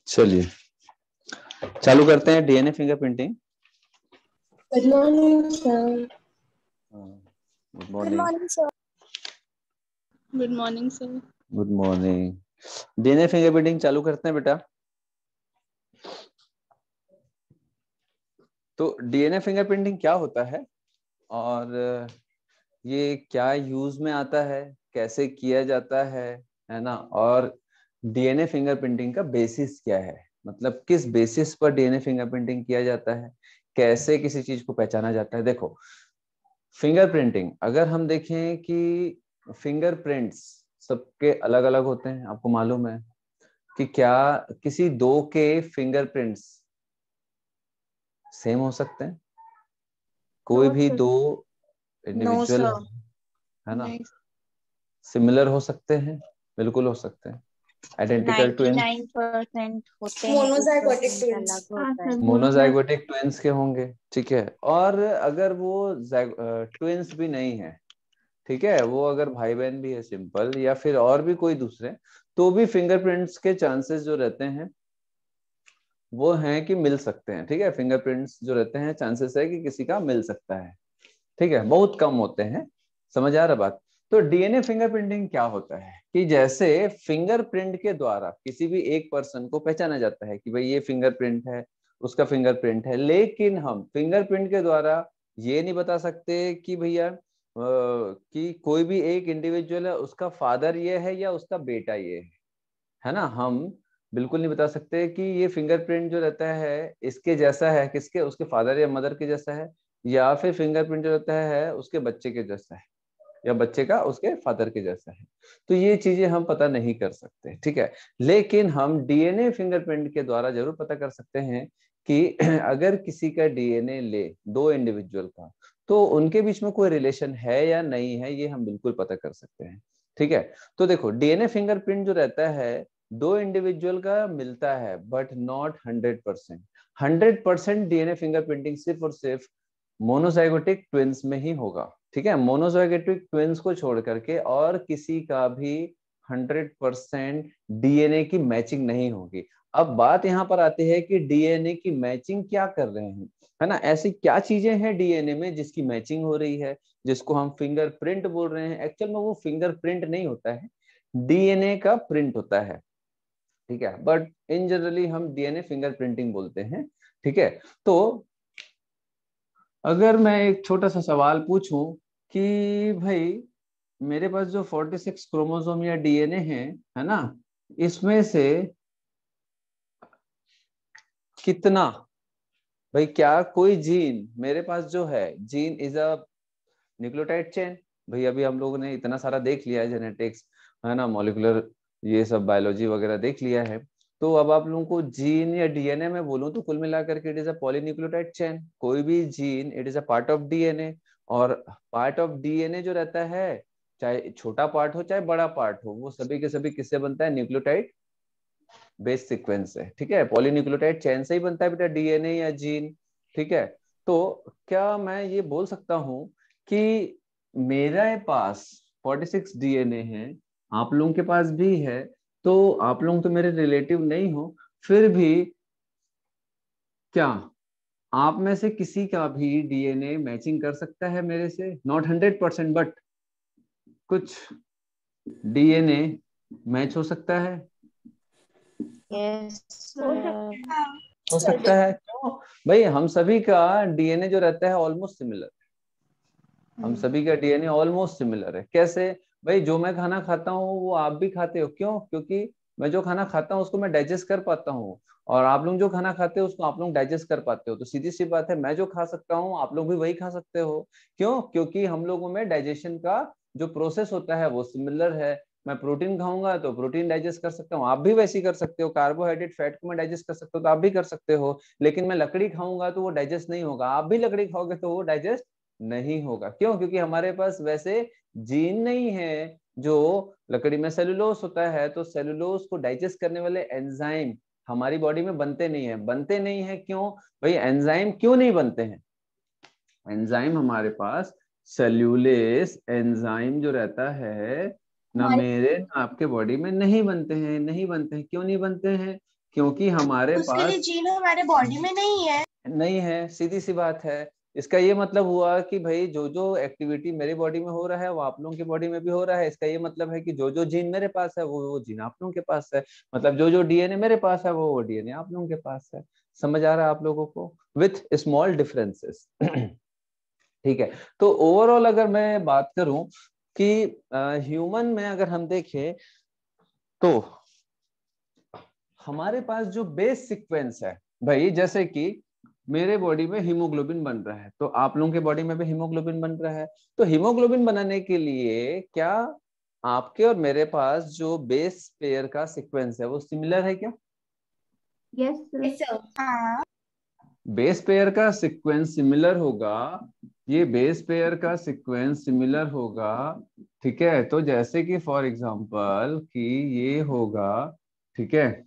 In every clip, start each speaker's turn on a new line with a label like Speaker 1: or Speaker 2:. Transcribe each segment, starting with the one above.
Speaker 1: चलिए चालू करते हैं DNA fingerprinting.
Speaker 2: Good morning sir.
Speaker 1: Good
Speaker 3: good
Speaker 1: morning.
Speaker 3: Morning sir.
Speaker 2: Good morning sir.
Speaker 1: Good morning. DNA fingerprinting चालू करते हैं बेटा। तो डीएनए फिंगरप्रिंटिंग क्या होता है और ये क्या यूज में आता है, कैसे किया जाता है ना, और डीएनए फिंगरप्रिंटिंग का बेसिस क्या है, मतलब किस बेसिस पर डीएनए फिंगरप्रिंटिंग किया जाता है, कैसे किसी चीज को पहचाना जाता है। देखो फिंगरप्रिंटिंग अगर हम देखें कि फिंगरप्रिंट्स सबके अलग अलग होते हैं। आपको मालूम है कि क्या किसी दो के फिंगरप्रिंट्स सेम हो सकते हैं? कोई
Speaker 3: नो
Speaker 1: भी
Speaker 3: सर।
Speaker 1: दो
Speaker 3: नो
Speaker 1: इंडिविजुअल
Speaker 3: सर।
Speaker 1: है ना,
Speaker 2: नहीं।
Speaker 1: सिमिलर हो सकते हैं, बिल्कुल हो सकते हैं। आइडेंटिकल ट्विंस
Speaker 3: 99% होते हैं,
Speaker 2: मोनोजाइगोटिक
Speaker 3: 1%
Speaker 2: ट्विंस।
Speaker 3: अलग
Speaker 2: हाँ
Speaker 3: होता है।
Speaker 2: सर,
Speaker 1: मोनोजाइगोटिक ट्विंस के होंगे, ठीक है। और अगर वो ट्विंस भी नहीं है, ठीक है, वो अगर भाई बहन भी है सिंपल, या फिर और भी कोई दूसरे, तो भी फिंगरप्रिंट्स के चांसेस जो रहते हैं वो हैं कि मिल सकते हैं। ठीक है, फिंगरप्रिंट्स जो रहते हैं चांसेस है कि किसी का मिल सकता है, ठीक है, बहुत कम होते हैं। समझ आ रहा बात? तो डीएनए फिंगरप्रिंटिंग क्या होता है कि जैसे फिंगरप्रिंट के द्वारा किसी भी एक पर्सन को पहचाना जाता है कि भाई ये फिंगरप्रिंट है, उसका फिंगरप्रिंट है, लेकिन हम फिंगरप्रिंट के द्वारा ये नहीं बता सकते कि भैया कि कोई भी एक इंडिविजुअल है, उसका फादर ये है या उसका बेटा ये है ना। हम बिल्कुल नहीं बता सकते कि ये फिंगरप्रिंट जो रहता है इसके जैसा है, किसके, उसके फादर या मदर के जैसा है, या फिर फिंगरप्रिंट जो रहता है उसके बच्चे के जैसा है, या बच्चे का उसके फादर के जैसा है। तो ये चीजें हम पता नहीं कर सकते, ठीक है। लेकिन हम डीएनए फिंगरप्रिंट के द्वारा जरूर पता कर सकते हैं कि अगर किसी का डीएनए ले दो इंडिविजुअल का, तो उनके बीच में कोई रिलेशन है या नहीं है, ये हम बिल्कुल पता कर सकते हैं, ठीक है। तो देखो डीएनए फिंगरप्रिंट जो रहता है दो इंडिविजुअल का मिलता है, बट नॉट 100%। 100% डीएनए फिंगरप्रिंटिंग सिर्फ और सिर्फ मोनोजाइगोटिक ट्विंस में ही होगा, ठीक है। मोनोजाइगोटिक ट्विंस को छोड़ करके और किसी का भी 100% डीएनए की मैचिंग नहीं होगी। अब बात यहाँ पर आती है कि डीएनए की मैचिंग क्या कर रहे हैं, है ना। ऐसी क्या चीजें हैं डीएनए में जिसकी मैचिंग हो रही है, जिसको हम फिंगरप्रिंट बोल रहे हैं। एक्चुअल में वो फिंगरप्रिंट नहीं होता है, डीएनए का प्रिंट होता है, ठीक है। बट इन जनरली हम डीएनए फिंगरप्रिंटिंग बोलते हैं, ठीक है। तो अगर मैं एक छोटा सा सवाल पूछूं कि भाई मेरे पास जो 46 क्रोमोसोम या डीएनए है ना, इसमें से कितना, भाई क्या कोई जीन मेरे पास जो है, gene is a nucleotide chain. भाई अभी हम लोगों ने इतना सारा देख लिया है, जेनेटिक्स है ना, मॉलिक्यूलर, ये सब बायोलॉजी वगैरह देख लिया है। तो अब आप लोगों को जीन या डीएनए में बोलूं तो कुल मिलाकर के it is a polynucleotide chain. कोई भी gene it is a part of DNA, और पार्ट ऑफ डीएनए जो रहता है, चाहे छोटा पार्ट हो चाहे बड़ा पार्ट हो, वो सभी के सभी किससे बनता है, न्यूक्लियोटाइड बेस सीक्वेंस से, ठीक है। पॉलीन्यूक्लियोटाइड चेन से ही बनता है बेटा डीएनए या जीन, ठीक है। तो क्या मैं ये बोल सकता हूँ कि मेरे पास 46 डीएनए है, आप लोगों के पास भी है, तो आप लोग तो मेरे रिलेटिव नहीं हो, फिर भी क्या आप में से किसी का भी डीएनए मैचिंग कर सकता है मेरे से? नॉट 100%, बट कुछ डीएनए मैच हो सकता है,
Speaker 3: यस
Speaker 2: हो
Speaker 3: सर।
Speaker 2: सकता है।
Speaker 1: हो सकता है। क्यों? भाई हम सभी का डीएनए जो रहता है ऑलमोस्ट सिमिलर, हम सभी का डीएनए ऑलमोस्ट सिमिलर है। कैसे? भाई जो मैं खाना खाता हूँ वो आप भी खाते हो, क्यों? क्योंकि मैं जो खाना खाता हूँ उसको मैं डाइजेस्ट कर पाता हूँ, और आप लोग जो खाना खाते हो उसको आप लोग डाइजेस्ट कर पाते हो। तो सीधी सी बात है, मैं जो खा सकता हूँ आप लोग भी वही खा सकते हो। क्यों? क्योंकि हम लोगों में डाइजेशन का जो प्रोसेस होता है वो सिमिलर है। मैं प्रोटीन खाऊंगा तो प्रोटीन डाइजेस्ट कर सकता हूँ, आप भी वैसे ही कर सकते हो। कार्बोहाइड्रेट, फैट को मैं डाइजेस्ट कर सकता हूँ तो आप भी कर सकते हो। लेकिन मैं लकड़ी खाऊंगा तो वो डाइजेस्ट नहीं होगा, आप भी लकड़ी खाओगे तो वो डाइजेस्ट नहीं होगा। क्यों? क्योंकि हमारे पास वैसे जीन नहीं है। जो लकड़ी में सेलुलोज होता है, तो सेलुलोज को डाइजेस्ट करने वाले एंजाइम हमारी बॉडी में बनते नहीं है। बनते नहीं है क्यों? भाई एंजाइम क्यों नहीं बनते हैं? एंजाइम हमारे पास सेल्यूलेस एंजाइम जो रहता है ना
Speaker 3: हमारे
Speaker 1: मेरे ना आपके बॉडी में नहीं बनते हैं, नहीं बनते हैं। क्यों नहीं बनते हैं? क्योंकि हमारे
Speaker 4: उसके लिए
Speaker 1: पास
Speaker 4: जीन हमारे बॉडी में
Speaker 1: नहीं है, सीधी सी बात है। इसका ये मतलब हुआ कि भाई जो जो एक्टिविटी मेरे बॉडी में हो रहा है वो आप लोगों की बॉडी में भी हो रहा है। इसका ये मतलब है कि जो जो जीन मेरे पास है वो जीन आप लोगों के पास है, मतलब जो जो डीएनए मेरे पास है वो डीएनए आप लोगों के पास है। समझ आ रहा है आप लोगों को, विथ स्मॉल डिफरेंसेस। ठीक है, तो ओवरऑल अगर मैं बात करूं कि ह्यूमन में अगर हम देखें तो हमारे पास जो बेस सीक्वेंस है भाई, जैसे कि मेरे बॉडी में हीमोग्लोबिन बन रहा है तो आप लोगों के बॉडी में भी हीमोग्लोबिन बन रहा है। तो हीमोग्लोबिन बनाने के लिए क्या आपके और मेरे पास जो बेस पेयर का सीक्वेंस है वो सिमिलर है क्या?
Speaker 4: Yes sir. हाँ
Speaker 1: बेस पेयर का सीक्वेंस सिमिलर होगा, ये बेस पेयर का सीक्वेंस सिमिलर होगा। ठीक है, तो जैसे कि फॉर एग्जांपल कि ये होगा, ठीक है,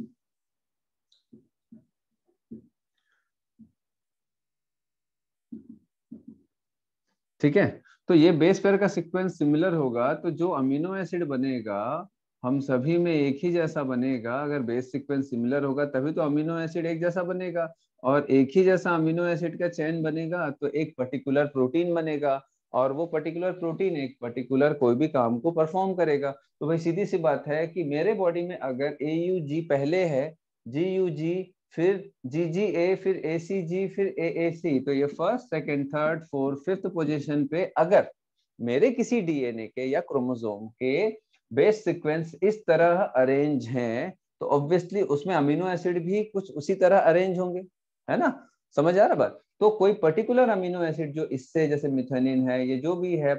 Speaker 1: ठीक है, तो ये बेस पेयर का सीक्वेंस सिमिलर होगा तो जो अमीनो एसिड बनेगा हम सभी में एक ही जैसा बनेगा। अगर बेस सीक्वेंस सिमिलर होगा तभी तो अमीनो एसिड एक जैसा बनेगा, और एक ही जैसा अमीनो एसिड का चेन बनेगा तो एक पर्टिकुलर प्रोटीन बनेगा, और वो पर्टिकुलर प्रोटीन एक पर्टिकुलर कोई भी काम को परफॉर्म करेगा। तो भाई सीधी सी बात है कि मेरे बॉडी में अगर AUG पहले है, GUG, फिर GGA, फिर ACG, फिर AAC, तो ये first second third fourth fifth position पे अगर मेरे किसी डीएनए के या क्रोमोसोम के बेस सीक्वेंस इस तरह अरेंज हैं तो ऑब्वियसली उसमें अमीनो एसिड भी कुछ उसी तरह अरेंज होंगे, है ना? समझ आ रहा बात? तो कोई पर्टिकुलर अमीनो एसिड जो इससे, जैसे मिथेनिन है, ये जो भी है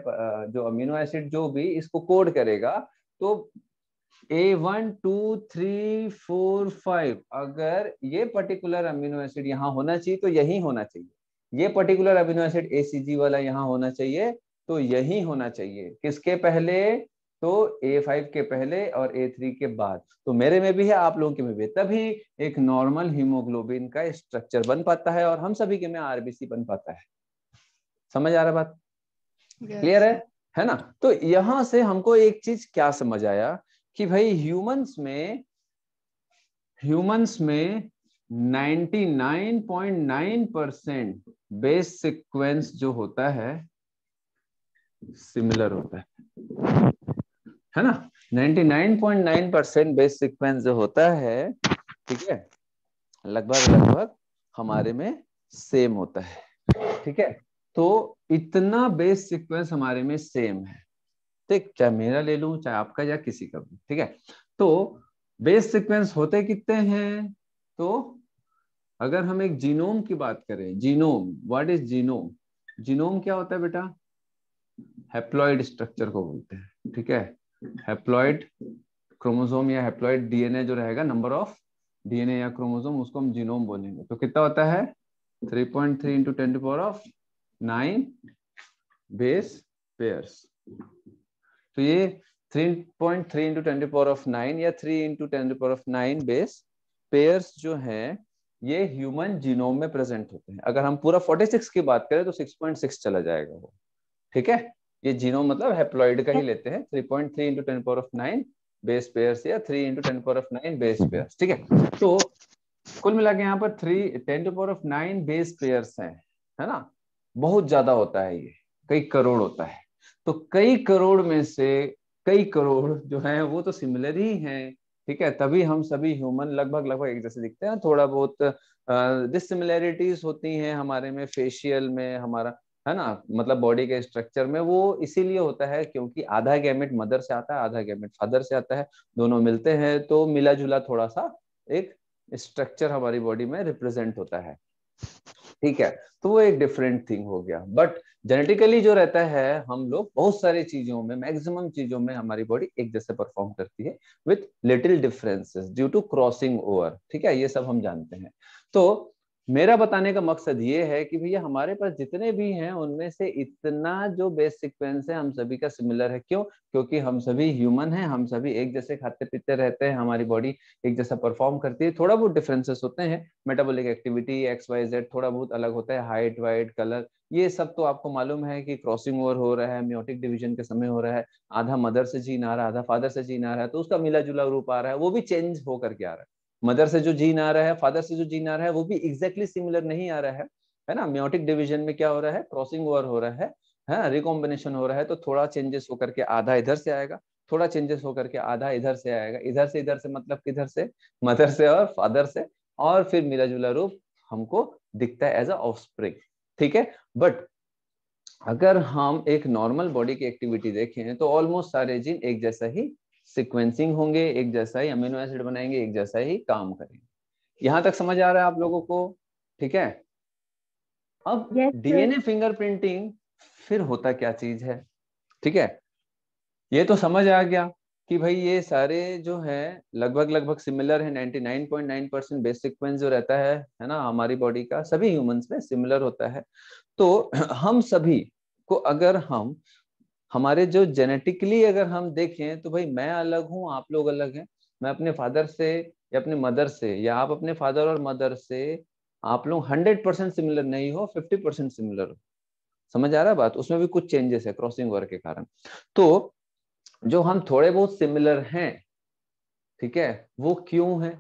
Speaker 1: जो अमीनो एसिड जो भी इसको कोड करेगा, तो A1 2 3 4 5 अगर ये पर्टिकुलर अमीनो एसिड यहाँ होना चाहिए तो यही होना चाहिए, ये पर्टिकुलर अमीनो एसिड ACG वाला यहाँ होना चाहिए तो यही होना चाहिए। किसके पहले? तो A5 के पहले और A3 के बाद। तो मेरे में भी है, आप लोगों के में भी, तभी एक नॉर्मल हीमोग्लोबिन का स्ट्रक्चर बन पाता है और हम सभी के में RBC बन पाता है। समझ आ रहा बात? क्लियर है ना? तो यहां से हमको एक चीज क्या समझ आया कि भाई ह्यूमंस में 99.9% बेस सीक्वेंस जो होता है सिमिलर होता है ना? 99.9% बेस सीक्वेंस जो होता है, ठीक है, लगभग लगभग हमारे में सेम होता है। ठीक है, तो इतना बेस सीक्वेंस हमारे में सेम है, ठीक, चाहे मेरा ले लूं चाहे आपका या किसी का भी। ठीक है, तो बेस सीक्वेंस होते कितने हैं? तो अगर हम एक जीनोम की बात करें, genome, what is genome? Genome क्या होता है बेटा? हैप्लॉइड स्ट्रक्चर को बोलते हैं। ठीक है, हैप्लॉइड क्रोमोसोम या हैप्लॉइड डीएनए जो रहेगा, नंबर ऑफ डीएनए या क्रोमोसोम, उसको हम जीनोम बोलेंगे। तो कितना होता है? 3.3 × 10⁹ बेस पेयर्स। तो ये 3.3 × 10⁹ या 3 × 10⁹ बेस पेयर्स जो हैं ये ह्यूमन जीनोम में प्रेजेंट होते हैं। अगर हम पूरा 46 की बात करें तो 6.6 चला जाएगा वो। ठीक है, ये जीनोम मतलब हैप्लॉइड का ही लेते हैं। 3.3 × 10⁹ बेस पेयर्स या 3 × 10⁹ बेस पेयर्स। ठीक है, तो कुल मिला के यहाँ पर 10⁹ बेस पेयर्स हैं, है ना? बहुत ज्यादा होता है, ये कई करोड़ होता है। तो कई करोड़ में से कई करोड़ जो हैं वो तो सिमिलर ही हैं। ठीक है, तभी हम सभी ह्यूमन लगभग लगभग एक जैसे दिखते हैं। थोड़ा बहुत डिसिमिलैरिटीज होती हैं हमारे में, फेशियल में हमारा, है ना, मतलब बॉडी के स्ट्रक्चर में। वो इसीलिए होता है क्योंकि आधा गैमेट मदर से आता है, आधा गैमेट फादर से आता है, दोनों मिलते हैं तो मिला जुला थोड़ा सा एक स्ट्रक्चर हमारी बॉडी में रिप्रेजेंट होता है। ठीक है, तो वो एक डिफरेंट थिंग हो गया। बट जेनेटिकली जो रहता है, हम लोग बहुत सारी चीजों में, मैक्सिमम चीजों में हमारी बॉडी एक जैसे परफॉर्म करती है with little differences due to crossing over. ठीक है, ये सब हम जानते हैं। तो मेरा बताने का मकसद ये है कि भैया हमारे पास जितने भी हैं उनमें से इतना जो बेस सीक्वेंस है हम सभी का सिमिलर है। क्यों? क्योंकि हम सभी ह्यूमन हैं, हम सभी एक जैसे खाते पीते रहते हैं, हमारी बॉडी एक जैसा परफॉर्म करती है। थोड़ा बहुत डिफरेंसेस होते हैं, मेटाबॉलिक एक्टिविटी XYZ थोड़ा बहुत अलग होता है, हाइट वाइट कलर, ये सब तो आपको मालूम है कि क्रॉसिंग ओवर हो रहा है, म्योटिक डिवीजन के समय हो रहा है, आधा मदर से जीन आ रहा है, आधा फादर से जीन आ रहा है, तो उसका मिला जुला रूप आ रहा है, वो भी चेंज होकर के आ रहा है। मदर से जो जीन आ रहा है, फादर से जो जीन आ रहा है, वो भी एग्जैक्टली सिमिलर नहीं आ रहा है ना। म्योटिक डिवीजन में क्या हो रहा है, क्रॉसिंग ओवर हो रहा है, रिकॉम्बिनेशन हो रहा है, तो थोड़ा चेंजेस होकर के आधा इधर से आएगा, थोड़ा चेंजेस होकर के आधा इधर से आएगा। इधर से मतलब किधर से, मदर से और फादर से, और फिर मिला जुला रूप हमको दिखता है एज अ ऑफस्प्रिंग। ठीक है, बट अगर हम एक नॉर्मल बॉडी की एक्टिविटी देखें तो ऑलमोस्ट सारे जीन एक जैसा ही सीक्वेंसिंग होंगे, एक जैसा ही अमीनो एसिड बनाएंगे, एक जैसा ही काम करेंगे। यहां तक समझ आ रहा है आप लोगों को? ठीक है, अब डीएनए फिंगरप्रिंटिंग फिर होता क्या चीज है? ठीक है, ये तो समझ आ गया कि भाई ये सारे जो है लगभग लगभग सिमिलर है। 99.9% बेस सीक्वेंस जो रहता है ना, हमारी बॉडी का सभी ह्यूमंस में सिमिलर होता है। तो हम सभी को अगर हम हमारे जो जेनेटिकली अगर हम देखें तो भाई मैं अलग हूं, आप लोग अलग हैं। मैं अपने फादर से या अपने मदर से, या आप अपने फादर और मदर से, आप लोग 100% सिमिलर नहीं हो, 50% सिमिलर हो। समझ आ रहा है बात? उसमें भी कुछ चेंजेस है क्रॉसिंग ओवर के कारण। तो जो हम थोड़े बहुत सिमिलर हैं, ठीक है, वो क्यों है,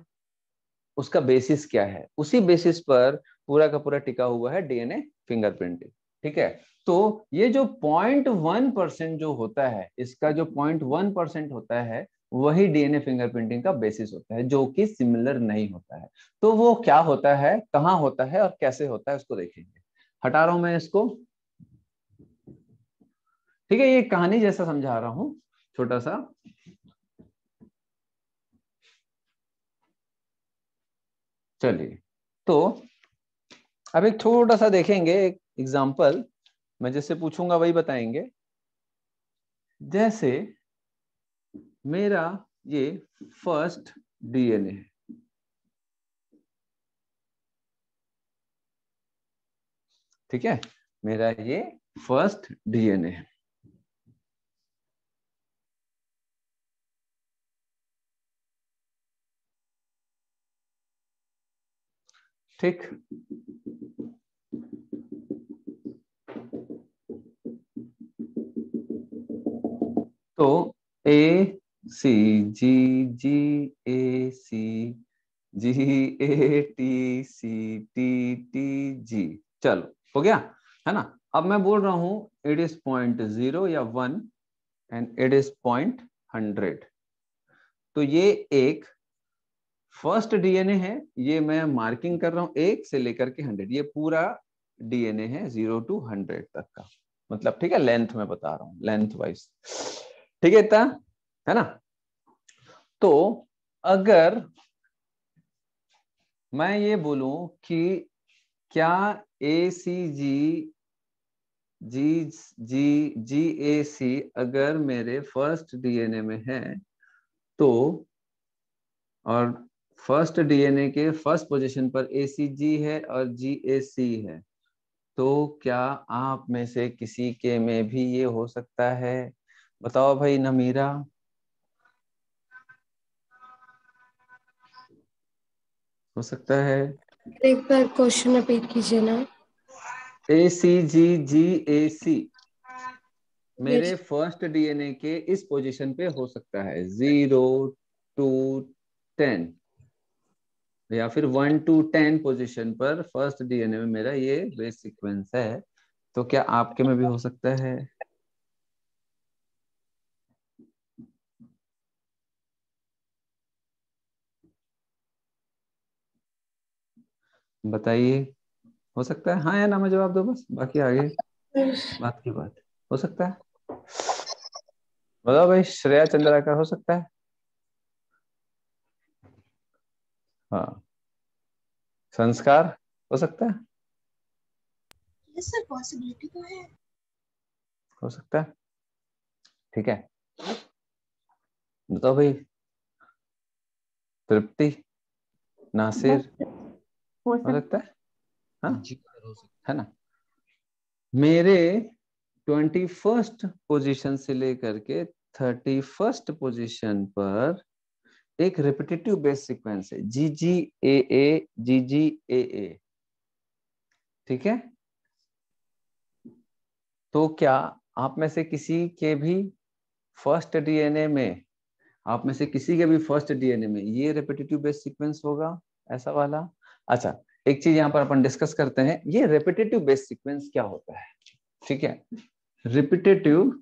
Speaker 1: उसका बेसिस क्या है, उसी बेसिस पर पूरा का पूरा टिका हुआ है डीएनए फिंगरप्रिंटिंग। ठीक है, तो ये जो 0.1% जो होता है, इसका जो 0.1% होता है, वही डीएनए फिंगरप्रिंटिंग का बेसिस होता है, जो कि सिमिलर नहीं होता है। तो वो क्या होता है, कहाँ होता है और कैसे होता है, उसको देखेंगे। हटा रहा हूं मैं इसको। ठीक है, ये कहानी जैसा समझा रहा हूं, छोटा सा। चलिए, तो अब एक छोटा सा देखेंगे, एक एग्जांपल। मैं जैसे पूछूंगा वही बताएंगे। जैसे मेरा ये फर्स्ट डीएनए है, ठीक है, मेरा ये फर्स्ट डीएनए है। ठीक, तो A C G, G A C, G A T C, T T G. चलो, हो गया है ना। अब मैं बोल रहा हूं इट इज 0.0 या 1 एंड इट इज 0.100। तो ये एक फर्स्ट डीएनए है, ये मैं मार्किंग कर रहा हूं 1 से लेकर के 100, ये पूरा डीएनए है 0 to 100 तक का, मतलब ठीक है, लेंथ में बता रहा हूं, लेंथ वाइज। ठीक है, इतना है ना। तो अगर मैं ये बोलूं कि क्या ए C G, ji ji, G A सी अगर मेरे फर्स्ट डीएनए में है, तो और फर्स्ट डीएनए के फर्स्ट पोजीशन पर एसीजी है और जीएसी है, तो क्या आप में से किसी के में भी ये हो सकता है? बताओ भाई नमीरा। हो सकता है।
Speaker 2: एक बार क्वेश्चन रिपीट कीजिए ना।
Speaker 1: एसीजी जीएसी मेरे
Speaker 2: Yes.
Speaker 1: फर्स्ट डीएनए के इस पोजीशन पे हो सकता है, 0 to 10, या फिर 1 to 10 पोजीशन पर फर्स्ट डीएनए में मेरा ये बेस सीक्वेंस है। तो क्या आपके में भी हो सकता है? बताइए, हो सकता है? हाँ या ना में जवाब दो बस, बाकी आगे बात की बात। हो सकता है? बताओ भाई, श्रेया चंद्रा का हो सकता है? हाँ। संस्कार हो सकता है?
Speaker 4: यस सर, पॉसिबिलिटी तो है।
Speaker 1: हो सकता है। ठीक है, बताओ भाई, तृप्ति, नासिर,
Speaker 3: हो
Speaker 1: हो
Speaker 3: सकता
Speaker 1: सकता है? हाँ,
Speaker 5: जी सर, हो सकता
Speaker 1: है ना। मेरे 21st पोजीशन से लेकर के 31st पोजीशन पर एक रिपीटेटिव बेस सीक्वेंस है, जी जी ए, जी जी ए। ठीक है, तो क्या आप में से किसी के भी फर्स्ट डीएनए में आप में से किसी के भी फर्स्ट डीएनए में ये रेपिटेटिव बेस सीक्वेंस होगा, ऐसा वाला। अच्छा, एक चीज यहाँ पर अपन डिस्कस करते हैं, ये रेपिटेटिव बेस सीक्वेंस क्या होता है, ठीक है। रिपीटेटिव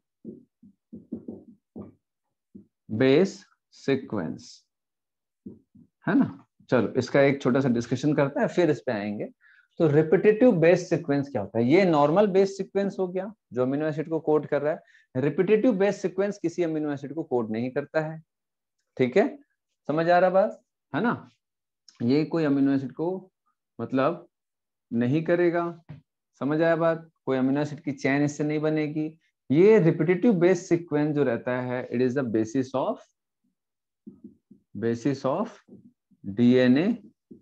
Speaker 1: बेस सीक्वेंस, है ना। चलो इसका एक छोटा सा डिस्कशन करते हैं, फिर इस पे आएंगे। तो रिपीटेटिव बेस सीक्वेंस क्या होता है? ये नॉर्मल बेस सीक्वेंस हो गया जो अमीनो एसिड को कोड कर रहा है। रिपीटेटिव बेस सीक्वेंस किसी अमीनो एसिड को कोड नहीं करता है, ठीक है। समझ आ रहा बात, है ना। ये कोई अमीनो एसिड को मतलब नहीं करेगा, समझ आया बात। कोई अमीनो एसिड की चेन इससे नहीं बनेगी। ये रिपीटेटिव बेस सीक्वेंस जो रहता है, it is the basis of DNA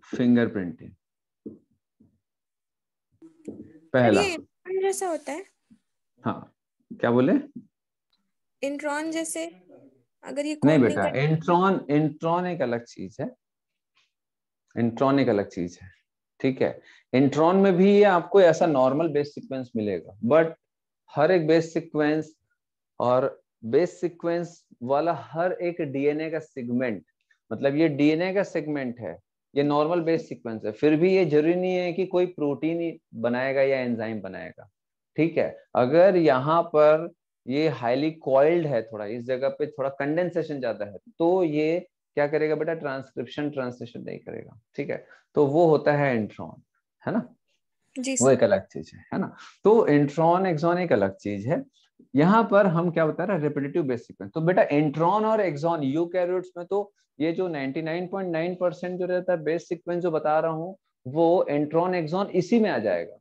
Speaker 1: fingerprinting. पहला,
Speaker 5: ये इंट्रॉन जैसा होता है?
Speaker 1: हाँ क्या बोले?
Speaker 5: इंट्रॉन जैसे, अगर ये
Speaker 1: नहीं
Speaker 5: कोड नहीं
Speaker 1: बेटा,
Speaker 5: कर।
Speaker 1: इंट्रॉन एक अलग चीज है। इंट्रॉन एक अलग चीज है, ठीक है। इंट्रॉन में भी ये आपको ऐसा नॉर्मल बेस सीक्वेंस मिलेगा, बट हर एक बेस सीक्वेंस और बेस सीक्वेंस वाला हर एक डीएनए का सेगमेंट, मतलब ये डीएनए का सेगमेंट है, ये नॉर्मल बेस सीक्वेंस है। फिर भी ये जरूरी नहीं है कि कोई प्रोटीन बनाएगा या एंजाइम बनाएगा, ठीक है। अगर यहाँ पर ये हाईली कॉइल्ड है, थोड़ा इस जगह पे थोड़ा कंडेंसेशन ज्यादा है, तो ये क्या करेगा बेटा? ट्रांसक्रिप्शन ट्रांसलेशन नहीं करेगा, ठीक है। तो वो होता है इंट्रॉन, है ना।
Speaker 5: जी
Speaker 1: वो
Speaker 5: सर।
Speaker 1: एक अलग चीज है ना। तो इंट्रॉन एक्सॉन एक अलग चीज है। यहाँ पर हम क्या बता रहे हैं? Repetitive base sequence. तो बेटा इंट्रॉन और एक्सॉन यूकैरियोट्स में तो ये जो 99.9% जो रहता है बेस सीक्वेंस जो बता रहा हूँ, वो इंट्रॉन एक्सॉन इसी में आ जाएगा,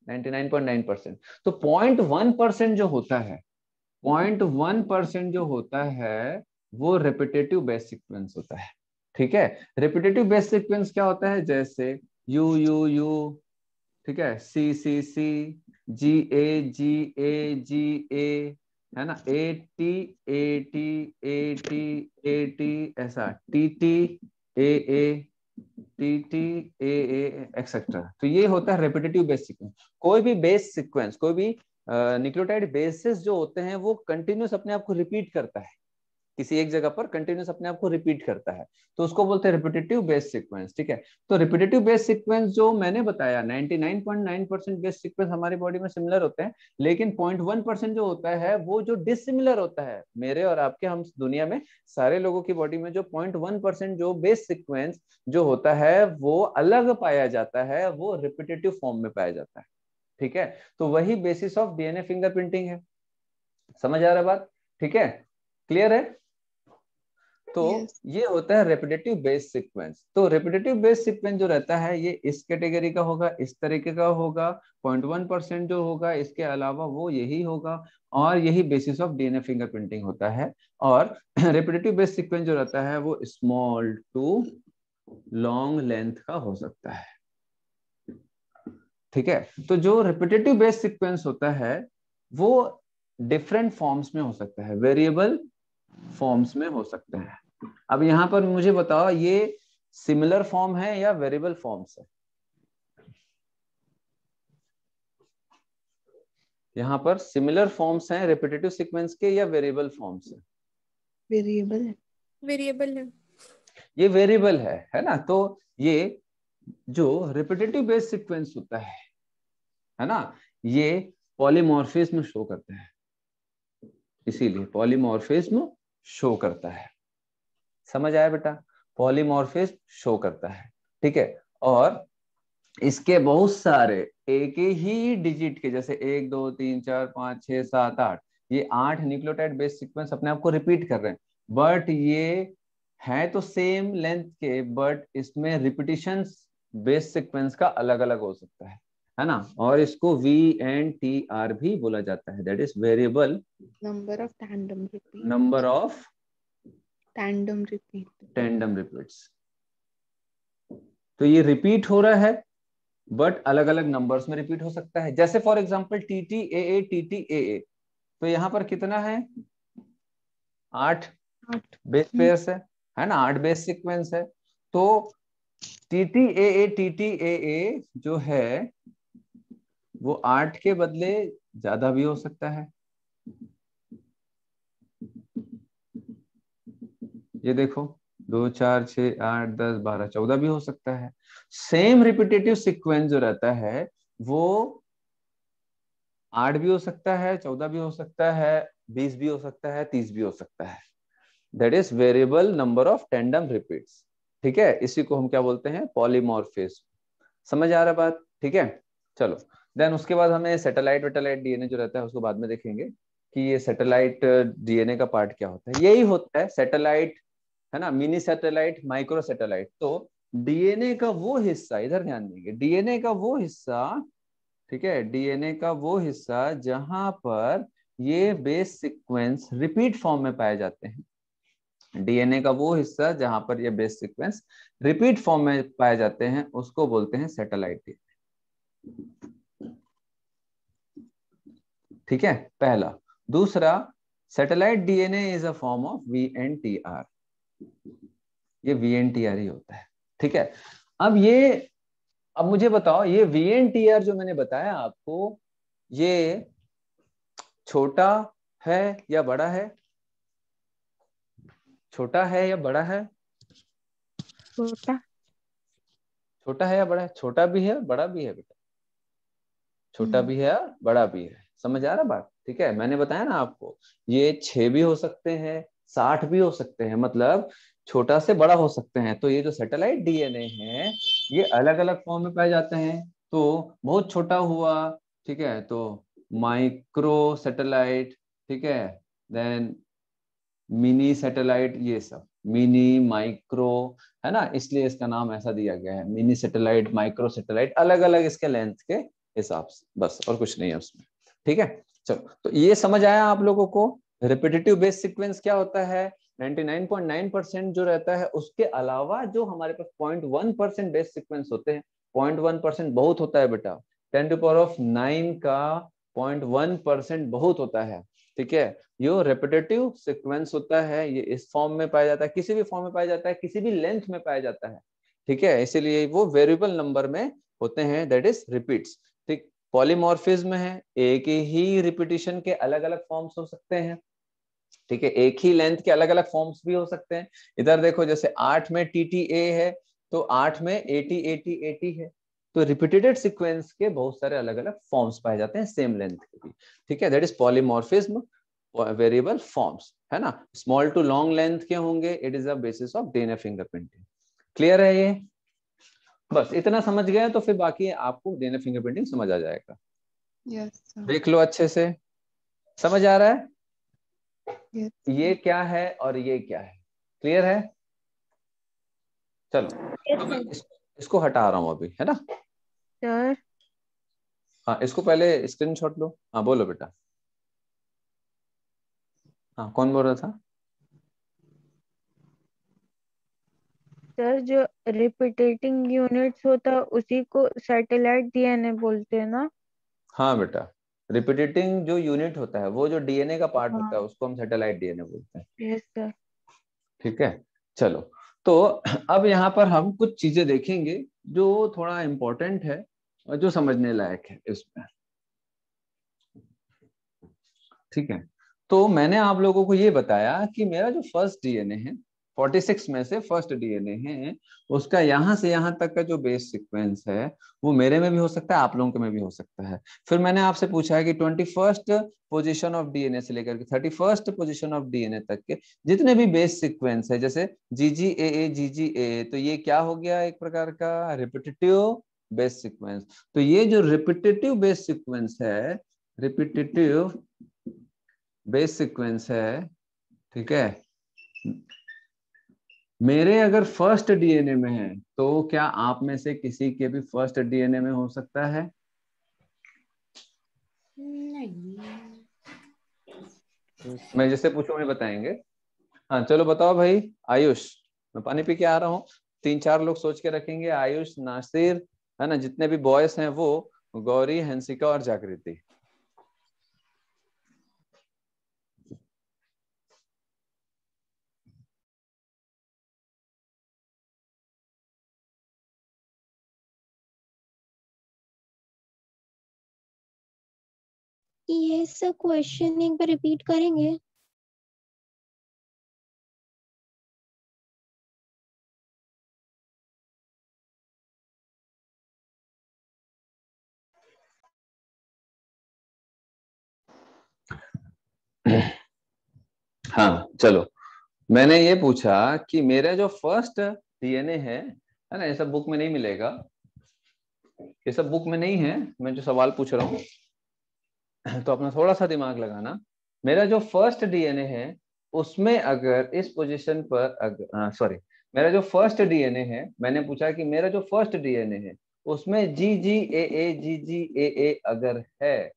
Speaker 1: 99.9%। तो 0.1% जो होता है, 0.1% जो होता है, वो रिपीटेटिव बेस सीक्वेंस होता है, ठीक है। रिपीटेटिव बेस सीक्वेंस क्या होता है? जैसे यू यू यू, ठीक है, सी सी सी, जी ए जी ए, है ना, A T A T A T A T, ऐसा T T A T T A etcetera. तो ये होता है रेपिटेटिव बेस सीक्वेंस। कोई भी बेस सीक्वेंस, कोई भी न्यूक्लियोटाइड बेसिस जो होते हैं, वो कंटिन्यूस अपने आप को रिपीट करता है, किसी एक जगह पर कंटिन्यूस अपने आप को रिपीट करता है, तो उसको बोलते हैं रिपीटेटिव बेस सीक्वेंस, ठीक है। तो रिपीटेटिव बेस सीक्वेंस जो मैंने बताया, 99.9% बेस सीक्वेंस हमारी बॉडी में सिमिलर होते हैं, लेकिन 0.1% जो होता है वो जो डिसिमिलर होता है, मेरे और आपके, हम दुनिया में सारे लोगों की बॉडी में जो 0.1% जो बेस सीक्वेंस जो होता है वो अलग पाया जाता है, वो रिपीटेटिव फॉर्म में पाया जाता है, ठीक है। तो वही बेसिस ऑफ डीएनए फिंगरप्रिंटिंग है। समझ आ रहा है बात? ठीक है, क्लियर है। तो
Speaker 4: Yes.
Speaker 1: ये होता है रेपिटेटिव बेस सीक्वेंस। तो रेपिटेटिव बेस सीक्वेंस जो रहता है, ये इस कैटेगरी का होगा, इस तरीके का होगा। 0.1% जो होगा, इसके अलावा वो यही होगा, और यही बेसिस ऑफ डीएनए फिंगरप्रिंटिंग होता है। और रेपिटेटिव बेस सीक्वेंस जो रहता है वो स्मॉल टू लॉन्ग लेंथ का हो सकता है, ठीक है। तो जो रिपीटेटिव बेस सीक्वेंस होता है वो डिफरेंट फॉर्म्स में हो सकता है, वेरिएबल फॉर्म्स में हो सकते हैं। अब यहां पर मुझे बताओ, ये सिमिलर फॉर्म है या वेरिएबल फॉर्म्स है? यहां पर सिमिलर फॉर्म्स हैं रिपीटेटिव सीक्वेंस के या वेरिएबल फॉर्म्स है?
Speaker 4: वेरिएबल है।
Speaker 5: वेरिएबल है।
Speaker 1: ये वेरिएबल है ना। तो ये जो रिपीटेटिव बेस सीक्वेंस होता है ना, ये पॉलीमॉर्फिज्म शो करता है, इसीलिए पॉलीमॉर्फिज्म शो करता है। समझ आया बेटा? पॉलीमॉर्फिज्म शो करता है, ठीक है। और इसके बहुत सारे एक ही डिजिट के, जैसे 1 2 3 4 5 6 7 8, ये 8 न्यूक्लियोटाइड बेस सीक्वेंस अपने आप को रिपीट कर रहे हैं, बट ये है तो सेम लेंथ के, बट इसमें रिपीटिशंस बेस सीक्वेंस का अलग अलग हो सकता है ना। और इसको VNTR भी बोला जाता है, that is variable
Speaker 4: number of tandem repeat.
Speaker 1: Number of
Speaker 4: tandem repeat.
Speaker 1: Tandem repeats. तो ये रिपीट हो रहा है, बट अलग अलग नंबर्स में रिपीट हो सकता है। जैसे फॉर एग्जांपल TTAA, तो यहाँ पर कितना है? 8
Speaker 4: 8।
Speaker 1: बेस पेयर्स है ना, 8 बेस सीक्वेंस है। तो TTAA जो है वो 8 के बदले ज्यादा भी हो सकता है, ये देखो 2 4 6 8 10 12 14 भी हो सकता है। सेम रिपीटेटिव सीक्वेंस जो रहता है वो 8 भी हो सकता है, 14 भी हो सकता है, 20 भी हो सकता है, 30 भी हो सकता है। That is variable number of tandem repeats. ठीक है, इसी को हम क्या बोलते हैं? पॉलीमॉर्फिज्म। समझ आ रहा है बात? ठीक है, चलो। देन उसके बाद हमें सैटेलाइट वेटेलाइट डीएनए जो रहता है उसको बाद में देखेंगे कि ये सैटेलाइट डीएनए का पार्ट क्या होता है। यही होता है सैटेलाइट, है ना, मिनी सैटेलाइट, माइक्रो सैटेलाइट। तो डीएनए का वो हिस्सा, इधर ध्यान देंगे, डीएनए का वो हिस्सा, ठीक है, डीएनए का वो हिस्सा जहां पर ये बेस सीक्वेंस रिपीट फॉर्म में पाए जाते हैं। डीएनए का वो हिस्सा जहां पर ये बेस सीक्वेंस रिपीट फॉर्म में पाए जाते हैं उसको बोलते हैं सैटेलाइट डीएनए। ठीक है, पहला। दूसरा, satellite DNA is a form of VNTR. ये वीएनटीआर ही होता है। ठीक है, अब मुझे बताओ, ये वीएनटीआर जो मैंने बताया आपको, ये छोटा है या बड़ा है? छोटा है या बड़ा है?
Speaker 3: छोटा।
Speaker 1: छोटा है या बड़ा है? छोटा भी है, बड़ा भी है बेटा। छोटा भी है, बड़ा भी है। समझ आ रहा बात? ठीक है, मैंने बताया ना आपको, ये 6 भी हो सकते हैं, 60 भी हो सकते हैं, मतलब छोटा से बड़ा हो सकते हैं। तो ये जो सैटेलाइट डीएनए है ये अलग अलग फॉर्म में पाए जाते हैं। तो बहुत छोटा हुआ, ठीक है, तो माइक्रो सैटेलाइट, ठीक है, देन मिनी सैटेलाइट, ये सब मिनी माइक्रो, है ना, इसलिए इसका नाम ऐसा दिया गया है, मिनी सैटेलाइट, माइक्रो सैटेलाइट, अलग अलग इसके लेंथ के हिसाब से, बस, और कुछ नहीं है उसमें। ठीक है, चलो, तो ये समझ आया आप लोगों को रिपीटेटिव बेस सीक्वेंस क्या होता है? 99.9% जो रहता है, उसके अलावा जो हमारे पास 0.1% बेस सीक्वेंस होते हैं। 0.1% बहुत होता है बेटा, 10⁹ का 0.1% बहुत होता है। ठीक है, ये रेपिटेटिव सीक्वेंस होता है, ये इस फॉर्म में पाया जाता है, किसी भी फॉर्म में पाया जाता है, किसी भी लेंथ में पाया जाता है। ठीक है, इसीलिए वो वेरिएबल नंबर में होते हैं, दैट इज रिपीट्स। ठीक, पॉलीमॉर्फिज्म है, एक ही रिपीटिशन के अलग अलग फॉर्म्स हो सकते हैं। ठीक है, एक ही लेंथ के अलग अलग फॉर्म्स भी हो सकते हैं। इधर देखो, जैसे 8 में TTA है तो 8 में 80 80 80 है। तो रिपीटेड सीक्वेंस के बहुत सारे अलग अलग फॉर्म्स पाए जाते हैं, सेम लेंथ के भी। ठीक है, that is polymorphism, variable forms, है ना। स्मॉल टू लॉन्ग लेंथ के होंगे, it is a basis of DNA fingerprinting. Clear है ये? बस इतना समझ गए तो फिर बाकी आपको डीएनए फिंगरप्रिंटिंग समझ आ जाएगा।
Speaker 6: Yes sir.
Speaker 1: देख लो अच्छे से, समझ आ रहा है?
Speaker 6: यस।
Speaker 1: ये क्या है और ये क्या है? क्लियर है? चलो, इसको हटा रहा हूं अभी, है ना।
Speaker 3: सर
Speaker 1: हाँ, इसको पहले स्क्रीनशॉट लो। हाँ, बोलो बेटा। हाँ, कौन बोल रहा था?
Speaker 3: सर जो रिपीटेटिंग यूनिट्स होता है उसी को सैटेलाइट डीएनए बोलते हैं ना?
Speaker 1: हाँ बेटा, रिपीटेटिंग जो यूनिट होता है, वो जो डीएनए का पार्ट होता है,
Speaker 3: हाँ।
Speaker 1: उसको हम सैटेलाइट डीएनए बोलते हैं।
Speaker 3: Yes sir.
Speaker 1: ठीक है, चलो। तो अब यहाँ पर हम कुछ चीजें देखेंगे जो थोड़ा इम्पोर्टेंट है और जो समझने लायक है इसमें। ठीक है, तो मैंने आप लोगों को ये बताया कि मेरा जो फर्स्ट डीएनए है, 46 में से फर्स्ट डीएनए है, उसका यहाँ से यहाँ तक का जो बेस सीक्वेंस है वो मेरे में भी हो सकता है, आप लोगों के में भी हो सकता है। फिर मैंने आपसे पूछा है कि 21st पोजीशन ऑफ डीएनए से लेकर के 31st पोजीशन ऑफ डीएनए तक के जितने भी बेस सीक्वेंस है, जैसे GGAA, तो ये क्या हो गया? एक प्रकार का रिपीटेटिव बेस सीक्वेंस। तो ये जो रिपीटेटिव बेस सीक्वेंस है, रिपीटेटिव बेस सीक्वेंस है, ठीक है, मेरे अगर फर्स्ट डीएनए में है तो क्या आप में से किसी के भी फर्स्ट डीएनए में हो सकता है?
Speaker 4: नहीं।
Speaker 1: मैं जैसे पूछूं बताएंगे। हाँ, चलो बताओ भाई। आयुष, मैं पानी पी के आ रहा हूँ। 3 4 लोग सोच के रखेंगे। आयुष, नासिर, है ना, जितने भी बॉयज हैं वो, गौरी, हंसिका और जागृति।
Speaker 4: ये सब क्वेश्चन एक बार रिपीट करेंगे?
Speaker 1: हाँ चलो, मैंने ये पूछा कि मेरा जो फर्स्ट डीएनए है ना, ये सब बुक में नहीं मिलेगा, ये सब बुक में नहीं है, मैं जो सवाल पूछ रहा हूँ तो अपना थोड़ा सा दिमाग लगाना। मेरा जो फर्स्ट डीएनए है उसमें अगर इस पोजीशन पर, सॉरी, मेरा जो फर्स्ट डीएनए है, मैंने पूछा कि मेरा जो फर्स्ट डीएनए है उसमें GGAA अगर है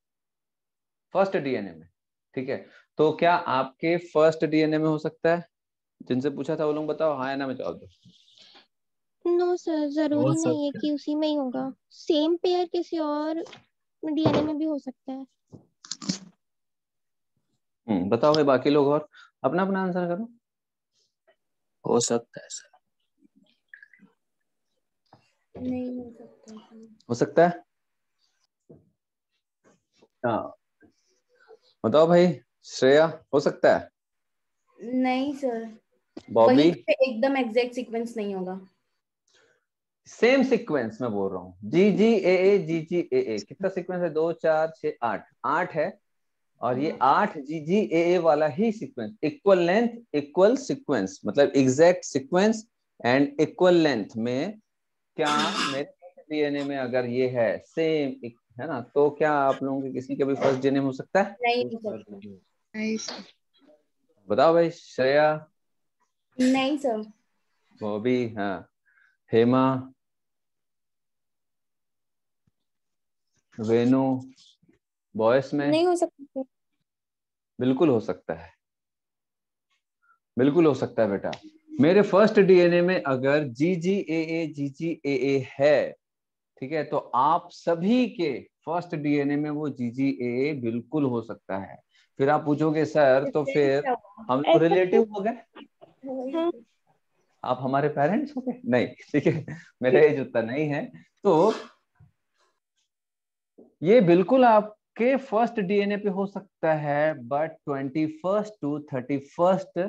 Speaker 1: फर्स्ट डीएनए में, ठीक है, तो क्या आपके फर्स्ट डीएनए में हो सकता है? जिनसे पूछा था वो लोग बताओ, हाँ या ना में जवाब दो।
Speaker 4: नो सर, जरूरी नहीं है कि उसी में ही होगा। सेम पेयर किसी और डीएनए में भी हो सकता है।
Speaker 1: बताओ भाई बाकी लोग, और अपना अपना आंसर करो।
Speaker 7: हो सकता है सर।
Speaker 5: नहीं हो सकता।
Speaker 1: हो सकता है, हाँ बताओ भाई। श्रेया, हो सकता है?
Speaker 8: नहीं सर,
Speaker 1: बॉबी?
Speaker 8: वहीं पे एकदम एग्जैक्ट सीक्वेंस नहीं होगा।
Speaker 1: सेम सीक्वेंस में बोल रहा हूँ, GGAA कितना सीक्वेंस है? 2 4 6 8, 8 है, और ये 8 GGAA वाला ही sequence, equal length equal sequence, मतलब exact sequence and equal length में क्या मेरे डीएनए में अगर ये है सेम, है ना, तो क्या आप लोगों के किसी के भी फर्स्ट डीएनए में हो सकता है?
Speaker 8: नहीं हो सकता।
Speaker 6: नहीं सर।
Speaker 1: बताओ भाई। श्रेया?
Speaker 8: नहीं सर।
Speaker 1: बॉबी? हाँ। हेमा? वेनु? बॉयस में?
Speaker 5: नहीं हो सकता।
Speaker 1: बिल्कुल हो सकता है, बिल्कुल हो सकता है बेटा। मेरे फर्स्ट डीएनए में अगर GGAA है, ठीक है, तो आप सभी के फर्स्ट डीएनए में वो GGAA बिल्कुल हो सकता है। फिर आप पूछोगे सर तो फिर हम लोग रिलेटिव हो गए, आप हमारे पेरेंट्स हो गए? नहीं, ठीक है, मेरा एज उतना नहीं है, तो ये बिल्कुल आपके फर्स्ट डीएनए पे हो सकता है, but 21st to 31st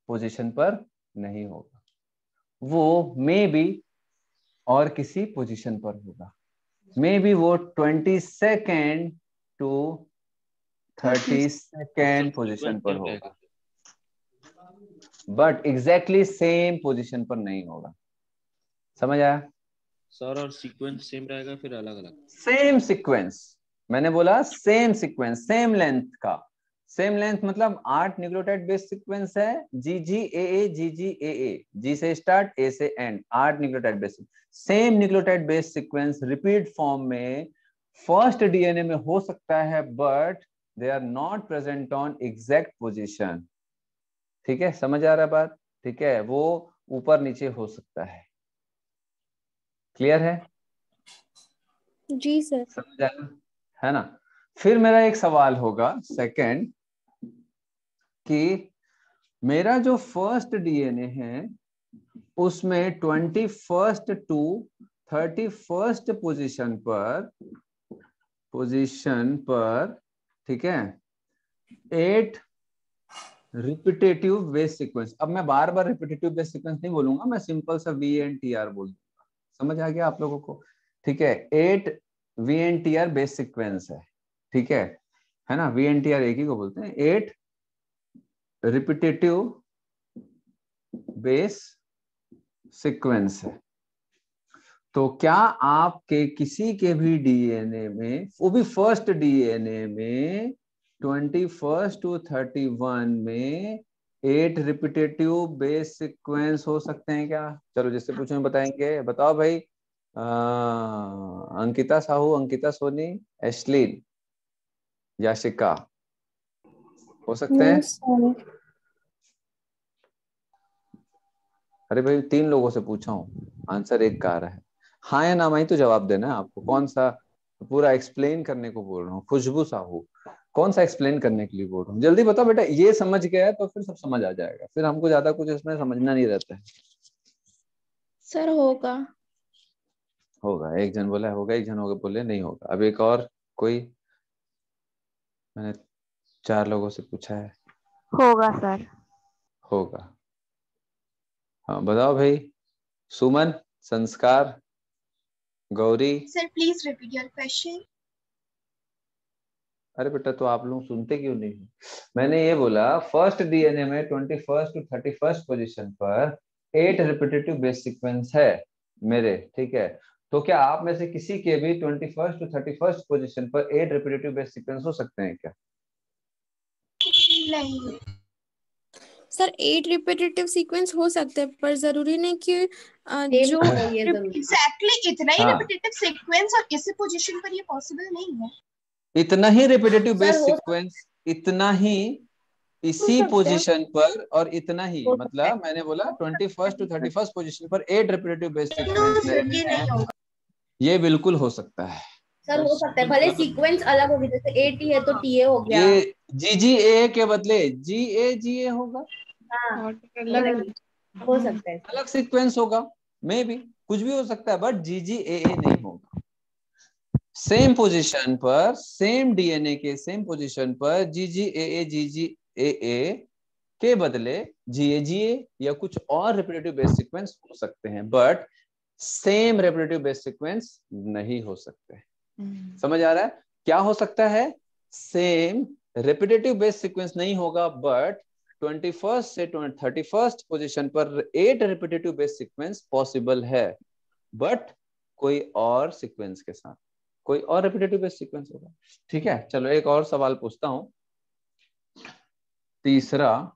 Speaker 1: position पर नहीं होगा, वो मे बी और किसी पोजीशन पर होगा, मे बी वो 22nd to 32nd पोजीशन पर होगा, बट एग्जैक्टली सेम पोजीशन पर नहीं होगा। समझ आया
Speaker 7: सर? और सीक्वेंस सेम रहेगा फिर अलग अलग?
Speaker 1: सेम सीक्वेंस, मैंने बोला सेम सीक्वेंस, सेम लेंथ का। सेम लेंथ मतलब 8 न्यूक्लियोटाइड बेस सीक्वेंस है, GGAA, जी से स्टार्ट, ए से end, 8 nucleotide base, same nucleotide base sequence repeat form में फर्स्ट डीएनए में हो सकता है, but they are not present on exact position. ठीक है, समझ आ रहा है बात? ठीक है, वो ऊपर नीचे हो सकता है। क्लियर है?
Speaker 5: जी सर।
Speaker 1: समझ आया है ना? फिर मेरा एक सवाल होगा सेकंड, कि मेरा जो फर्स्ट डीएनए है उसमें 21st to 31st पोजीशन पर ठीक है 8 रिपीटेटिव बेस सीक्वेंस। अब मैं बार बार रिपीटेटिव बेस सीक्वेंस नहीं बोलूंगा, मैं सिंपल सा VNTR बोल दूंगा। समझ आ गया आप लोगों को? ठीक है, 8 VNTR बेस सीक्वेंस है, ठीक है ना, VNTR एक ही को बोलते हैं, 8 रिपीटेटिव बेस सीक्वेंस है। तो क्या आपके किसी के भी डीएनए में, वो भी फर्स्ट डीएनए में 21st to 31 में 8 रिपीटेटिव बेस सीक्वेंस हो सकते हैं क्या? चलो जिससे पूछो बताएंगे, बताओ भाई। अंकिता साहू, अंकिता सोनी, एश्लिन, याशिका, हो सकते हैं? अरे भाई 3 लोगों से पूछा हूँ, आंसर एक का आ रहा है। हाँ या ना में ही तो जवाब देना है आपको। कौन सा पूरा एक्सप्लेन करने को बोल रहा हूँ? खुशबू साहू, कौन सा एक्सप्लेन करने के लिए बोल रहा हूँ? जल्दी बताओ बेटा, ये समझ गया है तो फिर सब समझ आ जाएगा, फिर हमको ज्यादा कुछ इसमें समझना नहीं रहता है।
Speaker 4: सर होगा।
Speaker 1: होगा, एक जन बोला होगा, एक जन होगा बोले नहीं होगा। अब एक और कोई, मैंने 4 लोगों से पूछा है।
Speaker 3: होगा सर।
Speaker 1: होगा, हाँ बताओ भाई। सुमन, संस्कार, Gauri,
Speaker 4: sir please repeat your question.
Speaker 1: अरे बेटा तो आप लोग सुनते क्यों नहीं हो? मैंने ये बोला फर्स्ट डीएनए में 21st to 31st पोजीशन पर 8 रिपीटेटिव बेस सीक्वेंस है मेरे, ठीक है। तो क्या आप में से किसी के भी 21st to 31st पोजीशन पर 8 रिपीटेटिव बेस सीक्वेंस हो सकते हैं क्या?
Speaker 5: नहीं सर, 8 रिपीटेटिव सीक्वेंस हो सकते हैं, पर जरूरी नहीं कि जो
Speaker 8: ये जरूरी
Speaker 9: एग्जैक्टली इतना ही
Speaker 1: हाँ।
Speaker 9: रिपीटेटिव सीक्वेंस और इसी पोजीशन पर ये पॉसिबल नहीं है।
Speaker 1: इतना ही रिपीटेटिव
Speaker 8: सर,
Speaker 1: बेस
Speaker 8: हो
Speaker 1: सीक्वेंस, इतना ही इसी
Speaker 3: सकता है।
Speaker 1: पोजीशन पर, और इतना ही
Speaker 8: हो सकता है।
Speaker 1: मतलब मैंने बोला 21st to 31st पोजीशन पर 8 repetitive base
Speaker 9: no
Speaker 1: sequence
Speaker 9: sir, ये नहीं होगा।
Speaker 1: ये बिल्कुल हो सकता है।
Speaker 8: सर हो सकता है, भले सीक्वेंस अलग होगी, जैसे एटी है तो टीए हो गया।
Speaker 1: ये GGA के बदले GA होगा,
Speaker 8: हाँ,
Speaker 6: और अलग
Speaker 8: हो सकता है।
Speaker 1: अलग सीक्वेंस होगा, मे बी कुछ भी हो सकता है, बट GGAA नहीं होगा। सेम पोजीशन पर, सेम डीएनए के सेम पोजीशन पर GGAA के बदले GAGA या कुछ और रिपीटेटिव बेस सीक्वेंस हो सकते हैं, but same repetitive base sequence नहीं हो सकते। समझ आ रहा है? क्या हो सकता है? सेम रिपीटेटिव बेस सीक्वेंस नहीं होगा, बट 21st से 31st पोजीशन पर 8 रिपीटेटिव बेस सीक्वेंस पॉसिबल है, बट कोई और सीक्वेंस के साथ, कोई और रिपीटेटिव बेस सीक्वेंस होगा। ठीक है, चलो एक और सवाल पूछता हूं, तीसरा।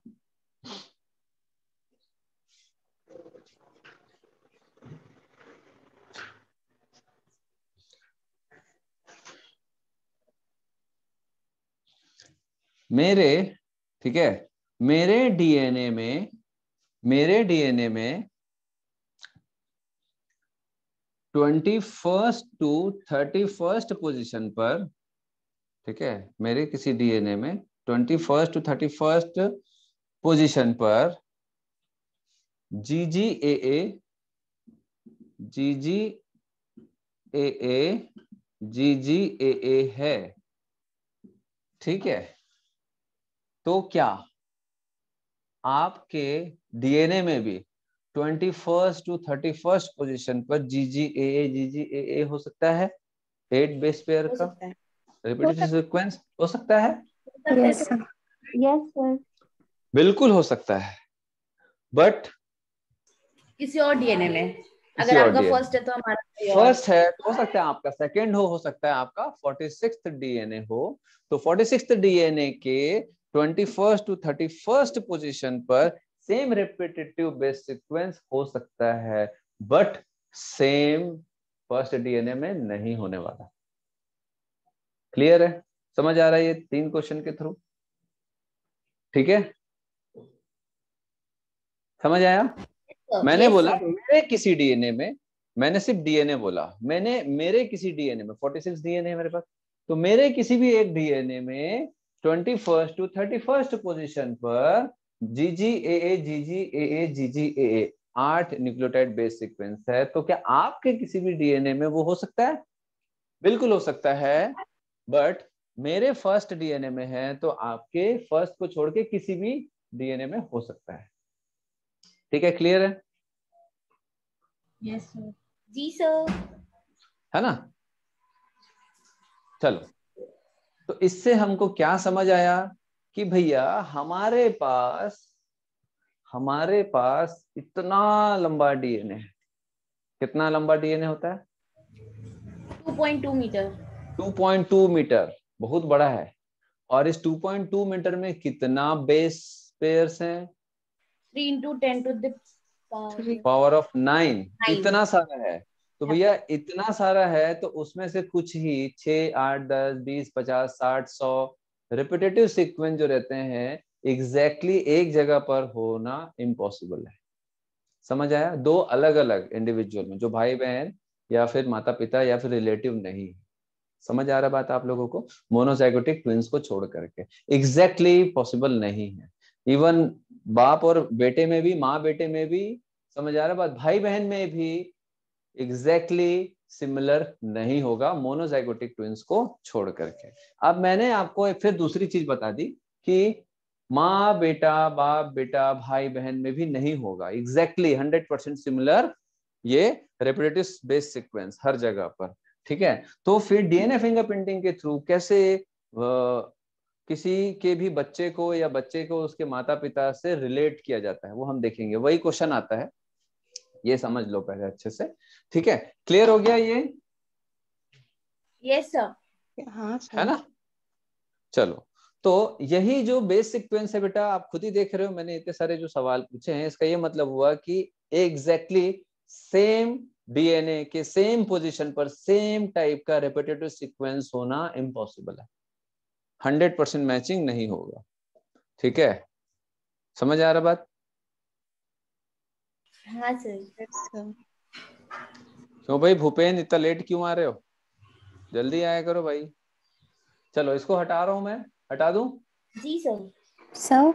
Speaker 1: मेरे, ठीक है, मेरे डीएनए में 21st to 31st पोजीशन पर, ठीक है, मेरे किसी डीएनए में 21st to 31st पोजीशन पर GGAA है, ठीक है। तो क्या आपके डीएनए में भी 21st to 31st पोजीशन पर GGAA हो सकता है? 8 बेस पेयर
Speaker 8: हो
Speaker 1: का
Speaker 8: सकता है।
Speaker 1: रिपीटेटिव सीक्वेंस हो सकता है?
Speaker 3: Yes sir.
Speaker 4: Yes sir.
Speaker 1: बिल्कुल हो सकता है, बट
Speaker 8: किसी और डीएनए में,
Speaker 1: किसी
Speaker 8: अगर
Speaker 1: और
Speaker 8: आपका
Speaker 1: DNA
Speaker 8: फर्स्ट है तो हमारा कोई और।
Speaker 1: फर्स्ट है तो हो सकता है आपका सेकंड हो सकता है आपका 46th डीएनए हो। तो 46th डीएनए के 21st to 31st पोजीशन पर सेम रिपीटेटिव बेस सीक्वेंस हो सकता है, बट सेम फर्स्ट डीएनए में नहीं होने वाला। क्लियर है? समझ आ रहा है ये 3 क्वेश्चन के थ्रू? ठीक है, समझ आया? मैंने बोला मेरे किसी डीएनए में, मैंने सिर्फ डीएनए बोला, मैंने मेरे किसी डीएनए में 46 डीएनए है मेरे पास, तो मेरे किसी भी एक डीएनए में 21st to 31st पोजीशन पर GGAA 8 न्यूक्लियोटाइड बेस सीक्वेंस है। तो क्या आपके किसी भी डीएनए में वो हो सकता है? बिल्कुल हो सकता है, बट मेरे फर्स्ट डीएनए में है तो आपके फर्स्ट को छोड़ के किसी भी डीएनए में हो सकता है। ठीक है, क्लियर है?
Speaker 8: Yes sir. जी सर।
Speaker 1: है ना? चलो, तो इससे हमको क्या समझ आया कि भैया हमारे पास इतना लंबा डीएनए है। कितना लंबा डीएनए होता है?
Speaker 8: 2.2 मीटर।
Speaker 1: 2.2 मीटर, बहुत बड़ा है। और इस 2.2 मीटर में कितना बेस पेयर्स हैं?
Speaker 8: 3 into 10 to the
Speaker 1: power of 9। इतना सारा है। तो भैया इतना सारा है तो उसमें से कुछ ही 6, 8, 10, 20, 50, 60, 100 रिपीटेटिव सीक्वेंस जो रहते हैं एग्जैक्टली एक जगह पर होना इम्पॉसिबल है। समझ आया? 2 अलग अलग इंडिविजुअल में, जो भाई बहन या फिर माता पिता या फिर रिलेटिव नहीं। समझ आ रहा बात आप लोगों को? मोनोजाइगोटिक ट्विंस को छोड़ करके एग्जैक्टली पॉसिबल नहीं है। इवन बाप और बेटे में भी, माँ बेटे में भी, समझ आ रहा बात, भाई बहन में भी एग्जैक्टली सिमिलर नहीं होगा मोनोजाइगोटिक ट्विंस को छोड़ करके। अब मैंने आपको एक फिर दूसरी चीज बता दी कि माँ बेटा, बाप बेटा, भाई बहन में भी नहीं होगा एग्जैक्टली 100% सिमिलर ये रिपीटेटिव बेस सीक्वेंस हर जगह पर। ठीक है, तो फिर डीएनए फिंगरप्रिंटिंग के थ्रू कैसे किसी के भी बच्चे को या बच्चे को उसके माता पिता से रिलेट किया जाता है, वो हम देखेंगे, वही क्वेश्चन आता है, ये समझ लो पहले अच्छे से। ठीक है, क्लियर हो गया ये?
Speaker 8: Yes sir.
Speaker 6: हाँ
Speaker 1: है
Speaker 6: सर।
Speaker 1: ना? चलो, तो यही जो बेस सीक्वेंस है बेटा, आप खुद ही देख रहे हो, मैंने इतने सारे जो सवाल पूछे हैं, इसका ये मतलब हुआ कि एग्जैक्टली सेम डीएनए के सेम पोजीशन पर सेम टाइप का रेपिटेटिव सीक्वेंस होना इम्पॉसिबल है, 100% मैचिंग नहीं होगा। ठीक है, समझ आ रहा बात?
Speaker 8: हाँ सर।
Speaker 1: क्यों भाई भूपेन, इतना लेट क्यों आ रहे हो? जल्दी आया करो भाई। चलो, इसको हटा रहा हूं मैं, हटा दूं?
Speaker 8: जी सर।
Speaker 2: सर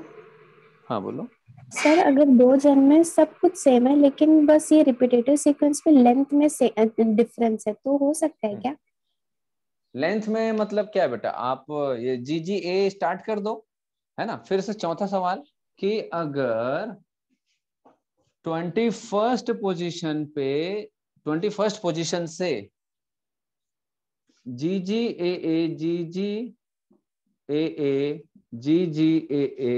Speaker 1: हाँ बोलो।
Speaker 2: सर अगर दो जन में सब कुछ सेम है लेकिन बस ये रिपीटेटिव सीक्वेंस में लेंथ में से डिफरेंस है तो हो सकता है क्या?
Speaker 1: लेंथ में मतलब क्या है बेटा, आप ये GGA स्टार्ट कर दो, है ना? फिर से चौथा सवाल कि अगर 21st पोजीशन पे 21st पोजीशन से GGAA GGAA GGAA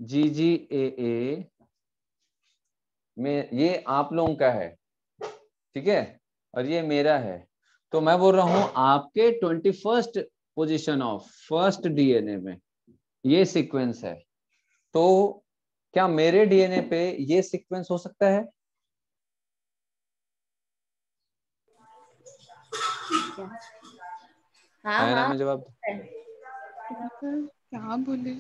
Speaker 1: GGAA में ये आप लोगों का है, ठीक है, और ये मेरा है, तो मैं बोल रहा हूं आपके 21st position of first DNA में ये सीक्वेंस है, तो क्या मेरे डीएनए पे ये सीक्वेंस हो सकता है?
Speaker 8: हाँ
Speaker 1: है ना?
Speaker 8: हाँ।
Speaker 1: मैं जवाब,
Speaker 6: क्या बोले?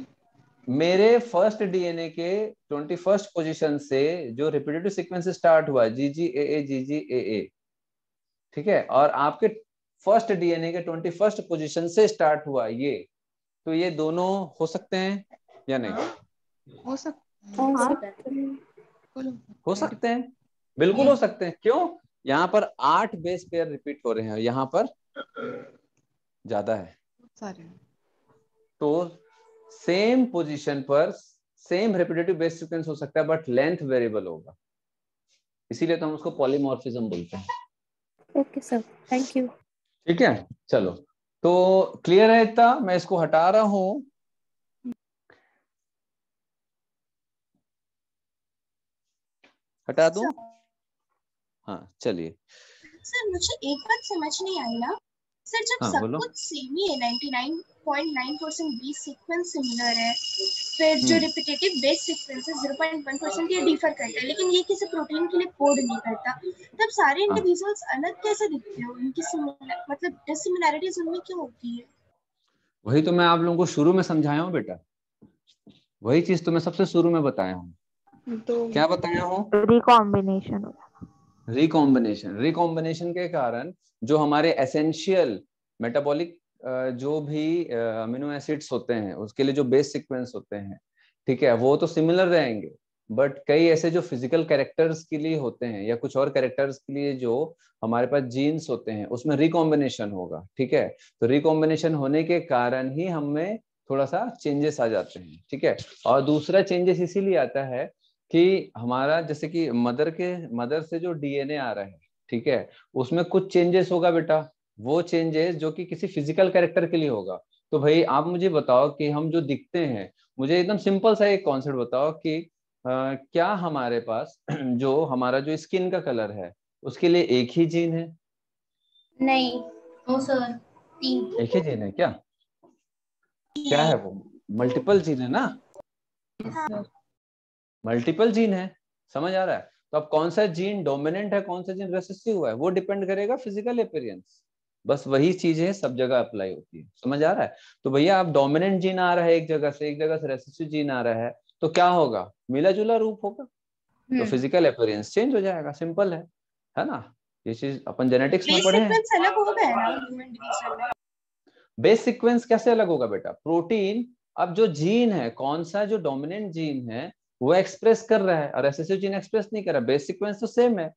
Speaker 1: मेरे फर्स्ट डीएनए के 21st पोजीशन से जो रिपीटेटिव सीक्वेंस स्टार्ट हुआ GGAA GGAA, ठीक है, और आपके फर्स्ट डीएनए के 21st पोजीशन से स्टार्ट हुआ ये, तो ये दोनों हो सकते हैं या नहीं?
Speaker 6: हो सकता
Speaker 1: हो सकते हैं, बिल्कुल हो सकते हैं। क्यों? यहाँ पर 8 बेस पेयर रिपीट हो रहे हैं, यहाँ पर ज्यादा है,
Speaker 6: सारे।
Speaker 1: तो सेम पोजीशन पर सेम रिपीटेटिव बेस सीक्वेंस हो सकता है, बट लेंथ वेरिएबल होगा, इसीलिए तो हम उसको पॉलीमॉर्फिज्म बोलते हैं।
Speaker 2: Okay sir, thank you.
Speaker 1: ठीक है, चलो, तो क्लियर है इतना? मैं इसको हटा रहा हूं, हटा दूं? हाँ चलिए।
Speaker 9: सर मुझे एक बात समझ नहीं आई ना सर, जब
Speaker 1: हाँ
Speaker 9: सब
Speaker 1: बोलो।
Speaker 9: कुछ सेम ही है, 99.9% बेस सीक्वेंस सिमिलर है, फिर जो रिपीटेटिव बेस सीक्वेंस है 0.1% ये डिफर करता है, लेकिन ये किसी प्रोटीन के लिए कोड नहीं करता, तब सारे इंडिविजुअल्स अलग कैसे दिखते हो? उनकी मतलब डिसिमिलैरिटीज उनमें क्यों होती है?
Speaker 1: वही तो मैं आप लोगों को शुरू में समझाया हूँ बेटा, वही चीज तो मैं सबसे शुरू में बताया हूँ।
Speaker 6: तो
Speaker 1: क्या बताया हूँ?
Speaker 3: रिकॉम्बिनेशन।
Speaker 1: रिकॉम्बिनेशन, रिकॉम्बिनेशन के कारण जो हमारे एसेंशियल मेटाबॉलिक जो भी अमीनो एसिड्स होते हैं, उसके लिए जो बेस सीक्वेंस होते हैं, ठीक है, वो तो सिमिलर रहेंगे, बट कई ऐसे जो फिजिकल कैरेक्टर्स के लिए होते हैं या कुछ और कैरेक्टर्स के लिए जो हमारे पास जीन्स होते हैं, उसमें रिकॉम्बिनेशन होगा। ठीक है, तो रिकॉम्बिनेशन होने के कारण ही हमें थोड़ा सा चेंजेस आ जाते हैं। ठीक है, और दूसरा चेंजेस इसीलिए आता है कि हमारा जैसे कि मदर से जो डीएनए आ रहा है, ठीक है, उसमें कुछ चेंजेस होगा बेटा, वो चेंजेस जो कि किसी फिजिकल कैरेक्टर के लिए होगा। तो भाई आप मुझे बताओ कि हम जो दिखते हैं, मुझे एकदम सिंपल सा एक कॉन्सेप्ट बताओ कि क्या हमारे पास जो हमारा जो स्किन का कलर है उसके लिए एक ही जीन है?
Speaker 8: नहीं। No sir, 3।
Speaker 1: एक ही जीन है क्या? क्या है वो? मल्टीपल जीन है ना, मल्टीपल जीन है, समझ आ रहा है? तो अब कौन सा जीन डोमिनेंट है, कौन सा जीन रेसेसिव हुआ है, वो डिपेंड करेगा फिजिकल अपीयरेंस। बस वही चीजें सब जगह अप्लाई होती है, समझ आ रहा है? तो भैया आप डोमिनेंट जीन आ रहा है एक जगह से, एक जगह से रेसेसिव जीन आ रहा है, तो क्या होगा? मिला जुला रूप होगा, तो फिजिकल अपीयरेंस चेंज हो जाएगा, सिंपल है ना? ये चीज अपन जेनेटिक्स में
Speaker 9: बेस
Speaker 1: पढ़े हैं।
Speaker 9: सीक्वेंस अलग होगा है ना ह्यूमन डिवीजन में?
Speaker 1: बेस सीक्वेंस कैसे अलग होगा बेटा? प्रोटीन, अब जो जीन है, कौन सा जो डोमिनेंट जीन है वो एक्सप्रेस कर रहा है, और रेसेसिव जीन एक्सप्रेस नहीं कर रहा। बेस सीक्वेंस तो सेम है,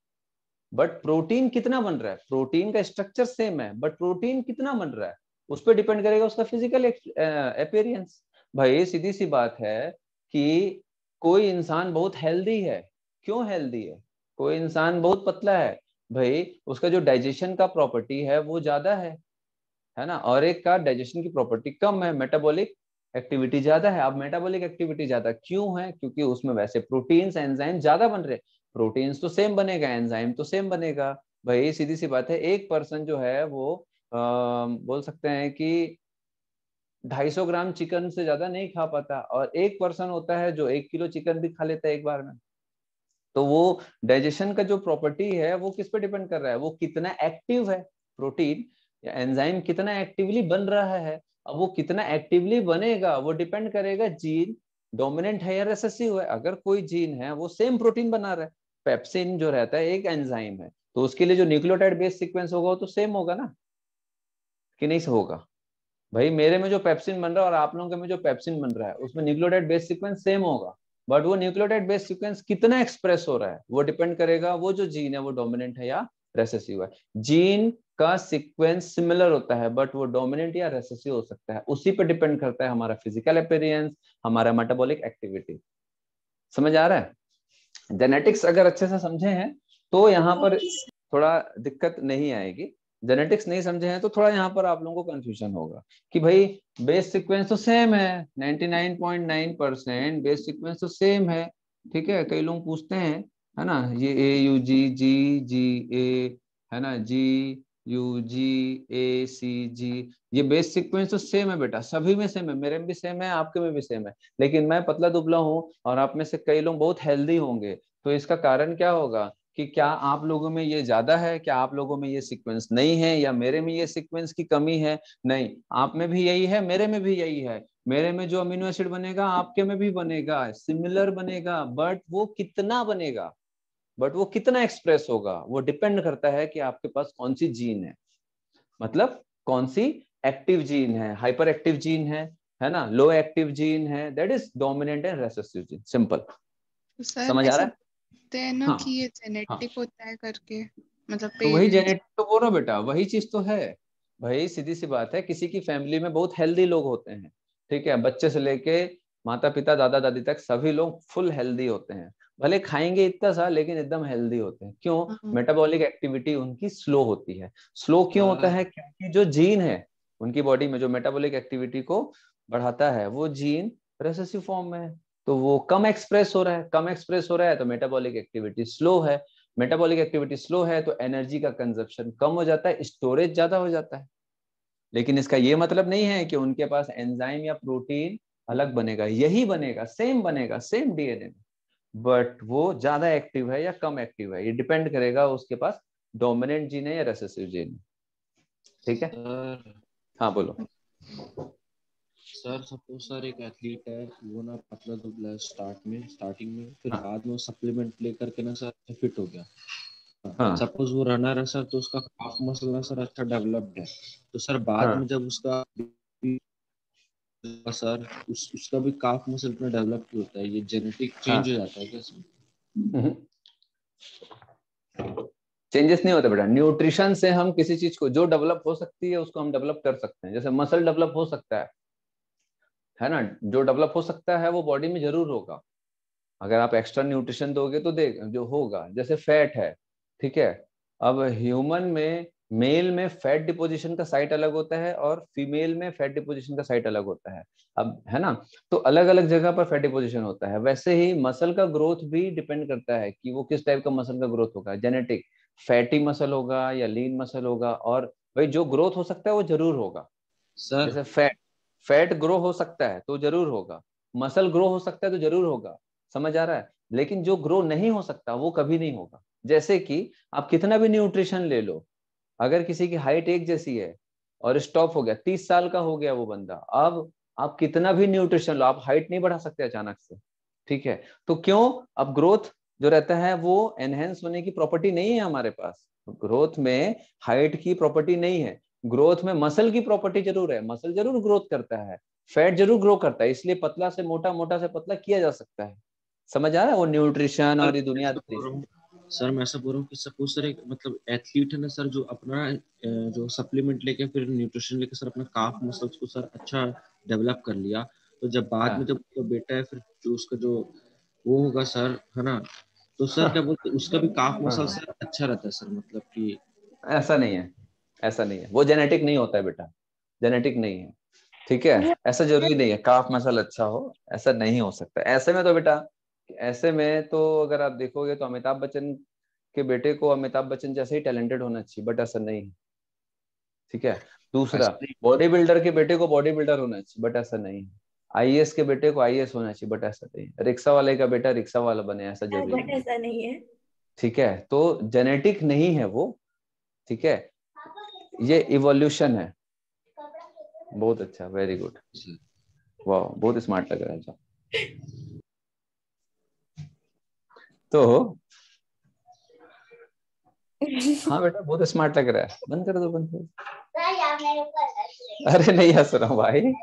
Speaker 1: बट प्रोटीन कितना बन रहा है, प्रोटीन का स्ट्रक्चर सेम है, बट प्रोटीन कितना बन रहा है उस पर डिपेंड करेगा उसका फिजिकल अपीयरेंस। भाई सीधी सी बात है कि कोई इंसान बहुत हेल्दी है, क्यों हेल्दी है? कोई इंसान बहुत पतला है, भाई उसका जो डाइजेशन का प्रॉपर्टी है वो ज्यादा है है ना, और एक का डाइजेशन की प्रॉपर्टी कम है, मेटाबॉलिक एक्टिविटी ज्यादा है। अब मेटाबॉलिक एक्टिविटी ज्यादा क्यों है? क्योंकि उसमें वैसे प्रोटीन्स एंजाइम ज्यादा बन रहे, प्रोटीन्स तो सेम बनेगा, एंजाइम तो सेम बनेगा। भाई सीधी सी बात है, एक पर्सन जो है वो बोल सकते हैं कि 250 ग्राम चिकन से ज्यादा नहीं खा पाता, और एक पर्सन होता है जो 1 किलो चिकन भी खा लेता है एक बार में। तो वो डाइजेशन का जो प्रॉपर्टी है वो किस पे डिपेंड कर रहा है? वो कितना एक्टिव है, प्रोटीन या एंजाइम कितना एक्टिवली बन रहा है। अब वो कितना एक्टिवली बनेगा वो डिपेंड करेगा जीन डोमिनेंट है या रिसेसिव है। अगर कोई जीन है वो सेम प्रोटीन बना रहा है, पेप्सिन जो रहता है एक एंजाइम है, तो उसके लिए जो न्यूक्लियोटाइड बेस सीक्वेंस होगा वो तो सेम होगा ना, कि नहीं होगा? भाई मेरे में जो पेप्सिन बन रहा है और आप लोगों के में जो पेप्सिन बन रहा है उसमें न्यूक्लियोटाइड बेस सीक्वेंस सेम होगा, बट वो न्यूक्लियोटाइड बेस सीक्वेंस कितना एक्सप्रेस हो रहा है वो डिपेंड करेगा वो जो जीन है वो डोमिनेंट है या रेसेसिव है। जीन का सीक्वेंस सिमिलर होता है बट वो डोमिनेंट या रेसेसिव हो सकता है, उसी पे डिपेंड करता है हमारा फिजिकल अपीयरेंस, हमारा मेटाबॉलिक एक्टिविटी। समझ आ रहा है? जेनेटिक्स अगर अच्छे से समझे हैं तो यहाँ पर थोड़ा दिक्कत नहीं आएगी, जेनेटिक्स नहीं समझे हैं तो थोड़ा यहाँ पर आप लोगों को कंफ्यूजन होगा कि भाई बेस सीक्वेंस तो सेम है, 99.9% बेस सीक्वेंस तो सेम है। ठीक है, कई लोग पूछते हैं, है ना, ये AUG G G A, है ना, GUGACG, ये बेस सीक्वेंस तो सेम है बेटा, सभी में सेम है, मेरे में भी सेम है, आपके में भी सेम है। लेकिन मैं पतला दुबला हूँ और आप में से कई लोग बहुत हेल्दी होंगे, तो इसका कारण क्या होगा कि क्या आप लोगों में ये ज्यादा है, क्या आप लोगों में ये सीक्वेंस नहीं है, या मेरे में ये सीक्वेंस की कमी है? नहीं, आप में भी यही है, मेरे में भी यही है। मेरे में जो अमीनो एसिड बनेगा आपके में भी बनेगा, सिमिलर बनेगा, बट वो कितना बनेगा, बट वो कितना एक्सप्रेस होगा वो डिपेंड करता है कि आपके पास कौन सी जीन है, मतलब कौन सी एक्टिव जीन है, हाइपर एक्टिव जीन है ना, लो एक्टिव जीन है, that is dominant and recessive gene. Simple,
Speaker 6: sir
Speaker 1: समझ आ
Speaker 6: ऐसा
Speaker 1: रहा है?
Speaker 6: बोलते हैं ना
Speaker 1: हाँ
Speaker 6: कि ये
Speaker 1: हाँ,
Speaker 6: जेनेटिक होता है करके, मतलब
Speaker 1: तो वही
Speaker 6: पेरेंट्स।
Speaker 1: जेनेटिक तो बोलो बेटा, वही चीज तो है। भाई सीधी सी बात है, किसी की फैमिली में बहुत हेल्दी लोग होते हैं, ठीक है, बच्चे से लेके माता पिता दादा दादी तक सभी लोग फुल हेल्दी होते हैं, भले खाएंगे इतना सा लेकिन एकदम हेल्दी होते हैं। क्यों? मेटाबॉलिक एक्टिविटी उनकी स्लो होती है। स्लो क्यों होता है? क्योंकि जो जीन है उनकी बॉडी में जो मेटाबॉलिक एक्टिविटी को बढ़ाता है वो जीन रेसेसिव फॉर्म में है, तो वो कम एक्सप्रेस हो रहा है, कम एक्सप्रेस हो रहा है तो मेटाबॉलिक एक्टिविटी स्लो है। मेटाबॉलिक एक्टिविटी स्लो है तो एनर्जी का कंजप्शन कम हो जाता है, स्टोरेज ज्यादा हो जाता है। लेकिन इसका ये मतलब नहीं है कि उनके पास एंजाइम या प्रोटीन अलग बनेगा, यही बनेगा, सेम बनेगा, सेम डीएनए में, बट वो ज्यादा एक्टिव है या कम एक्टिव है ये डिपेंड करेगा उसके पास डोमिनेंट जीन है या रेसेसिव जीन है। ठीक है, हाँ बोलो।
Speaker 7: सर सपोज सर एक एथलीट है, वो ना पतला दुबला है स्टार्टिंग में, फिर बाद में सप्लीमेंट लेकर के ना सर फिट हो गया।
Speaker 1: हाँ
Speaker 7: सपोज वो रनर है सर, तो उसका काफ मसल ना सर अच्छा डेवलप्ड है, तो सर बाद
Speaker 1: हाँ
Speaker 7: में जब उसका सर उसका भी काफ मसल इतना डेवलप होता है, ये जेनेटिक चेंज हो जाता है क्या इसमें?
Speaker 1: चेंजेस नहीं होता बेटा, न्यूट्रिशन से हम किसी चीज को जो डेवलप हो सकती है उसको हम डेवलप कर सकते हैं। जैसे मसल डेवलप हो सकता है ना, जो डेवलप हो सकता है वो बॉडी में जरूर होगा, अगर आप एक्स्ट्रा न्यूट्रिशन दोगे तो देख जो होगा। जैसे फैट है, ठीक है, अब ह्यूमन में मेल में फैट डिपोजिशन का साइट अलग होता है और फीमेल में फैट डिपोजिशन का साइट अलग होता है, अब है ना, तो अलग अलग जगह पर फैट डिपोजिशन होता है। वैसे ही मसल का ग्रोथ भी डिपेंड करता है कि वो किस टाइप का मसल का ग्रोथ होगा, जेनेटिक फैटी मसल होगा या लीन मसल होगा, और भाई जो ग्रोथ हो सकता है वो जरूर होगा।
Speaker 7: सर
Speaker 1: जैसे फैट ग्रो हो सकता है तो जरूर होगा, मसल ग्रो हो सकता है तो जरूर होगा, समझ आ रहा है, लेकिन जो ग्रो नहीं हो सकता वो कभी नहीं होगा। जैसे कि आप कितना भी न्यूट्रिशन ले लो, अगर किसी की हाइट एक जैसी है और स्टॉप हो गया, 30 साल का हो गया वो बंदा, अब आप कितना भी न्यूट्रिशन लो आप हाइट नहीं बढ़ा सकते अचानक से, ठीक है, तो क्यों? अब ग्रोथ जो रहता है वो एनहेंस होने की प्रॉपर्टी नहीं है हमारे पास, ग्रोथ में हाइट की प्रॉपर्टी नहीं है, ग्रोथ में मसल की प्रॉपर्टी जरूर है, मसल जरूर ग्रोथ करता है, फैट जरूर ग्रो करता है, इसलिए पतला से मोटा, मोटा से पतला किया जा सकता है। समझ आ रहा है? वो न्यूट्रिशन और ये दुनिया
Speaker 7: सर मैं ऐसा बोल रहा हूँ कि सपोज सर एक मतलब एथलीट है ना सर, जो अपना जो सप्लीमेंट लेके फिर न्यूट्रिशन लेके सर अपना काफ मसल्स को सर अच्छा डेवलप कर लिया, तो जब बाद में जब उसका बेटा है फिर जो उसका जो वो होगा सर, है ना, तो सर क्या बोलते हैं उसका भी काफ मसल सर अच्छा रहता है सर, मतलब कि
Speaker 1: ऐसा नहीं है, ऐसा नहीं है, वो जेनेटिक नहीं होता है बेटा, जेनेटिक नहीं है, ठीक है। ऐसा जरूरी नहीं है काफ मसल अच्छा हो, ऐसा नहीं हो सकता। ऐसे में तो बेटा, ऐसे में तो अगर आप देखोगे तो अमिताभ बच्चन के बेटे को अमिताभ बच्चन जैसे ही टैलेंटेड होना चाहिए, बट ऐसा नहीं है, ठीक है। दूसरा, बॉडी बिल्डर के बेटे को बॉडी बिल्डर होना चाहिए, बट ऐसा नहीं है। आईएएस के बेटे को आईएएस होना चाहिए, बट ऐसा नहीं है। रिक्शा वाले का बेटा रिक्शा वाला बने, ऐसा जरूरी
Speaker 8: बट
Speaker 1: नहीं है,
Speaker 8: ऐसा नहीं है।
Speaker 1: ठीक है। तो जेनेटिक नहीं है वो, ठीक है, ये इवोल्यूशन है। बहुत अच्छा, वेरी गुड, वाह, बहुत स्मार्ट लग रहा है जो। तो हाँ बेटा, बहुत स्मार्ट लग रहा है। बंद कर दो, बंद कर दो। अरे नहीं हंस रहा हूँ भाई।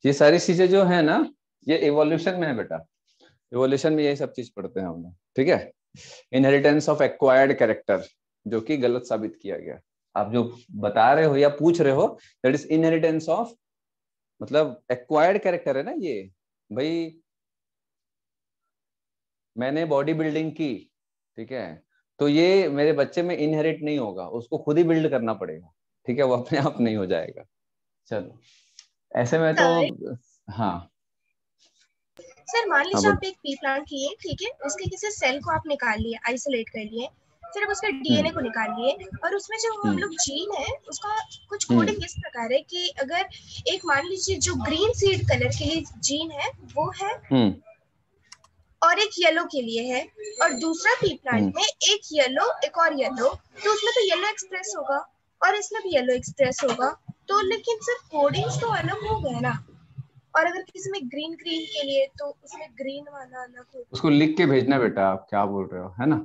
Speaker 1: ये सारी चीजें जो है ना, ये इवोल्यूशन में है बेटा। इवोल्यूशन में यही सब चीज पढ़ते हैं हम लोग, ठीक है। इनहेरिटेंस ऑफ एक्वायर्ड कैरेक्टर, जो कि गलत साबित किया गया। आप जो बता रहे हो या पूछ रहे हो, दैट इज इनहेरिटेंस ऑफ, मतलब एक्वायर्ड कैरेक्टर है ना ये। भाई मैंने बॉडी बिल्डिंग की, ठीक है, तो ये मेरे बच्चे में इनहेरिट नहीं होगा, उसको खुद ही बिल्ड करना पड़ेगा, ठीक है, वो अपने आप नहीं हो जाएगा। चलो, ऐसे में तो हाँ
Speaker 9: सर मान
Speaker 1: हाँ
Speaker 9: लीजिए
Speaker 1: बोल।
Speaker 9: आप एक पी प्लांट लिए, ठीक है, उसके किसी सेल को आप निकाल लिए, आइसोलेट कर लिए, फिर आप उसका डीएनए को निकाल लिए, और उसमें जो हम लोग जीन है उसका कुछ कोडिंग इस प्रकार है कि अगर एक मान लीजिए जो ग्रीन सीड कलर के लिए जीन है वो है और एक येलो के लिए है, और दूसरा पी प्लांट में एक येलो एक और येलो, तो उसमें तो येलो एक्सप्रेस होगा और इसमें भी येलो एक्सप्रेस होगा, तो लेकिन सर कोडिंग्स तो अलग हो गए ना। और अगर किसी में ग्रीन ग्रीन के लिए तो उसमें ग्रीन वाला अलग होगा।
Speaker 1: उसको लिख के भेजना बेटा, आप क्या बोल रहे हो, है ना।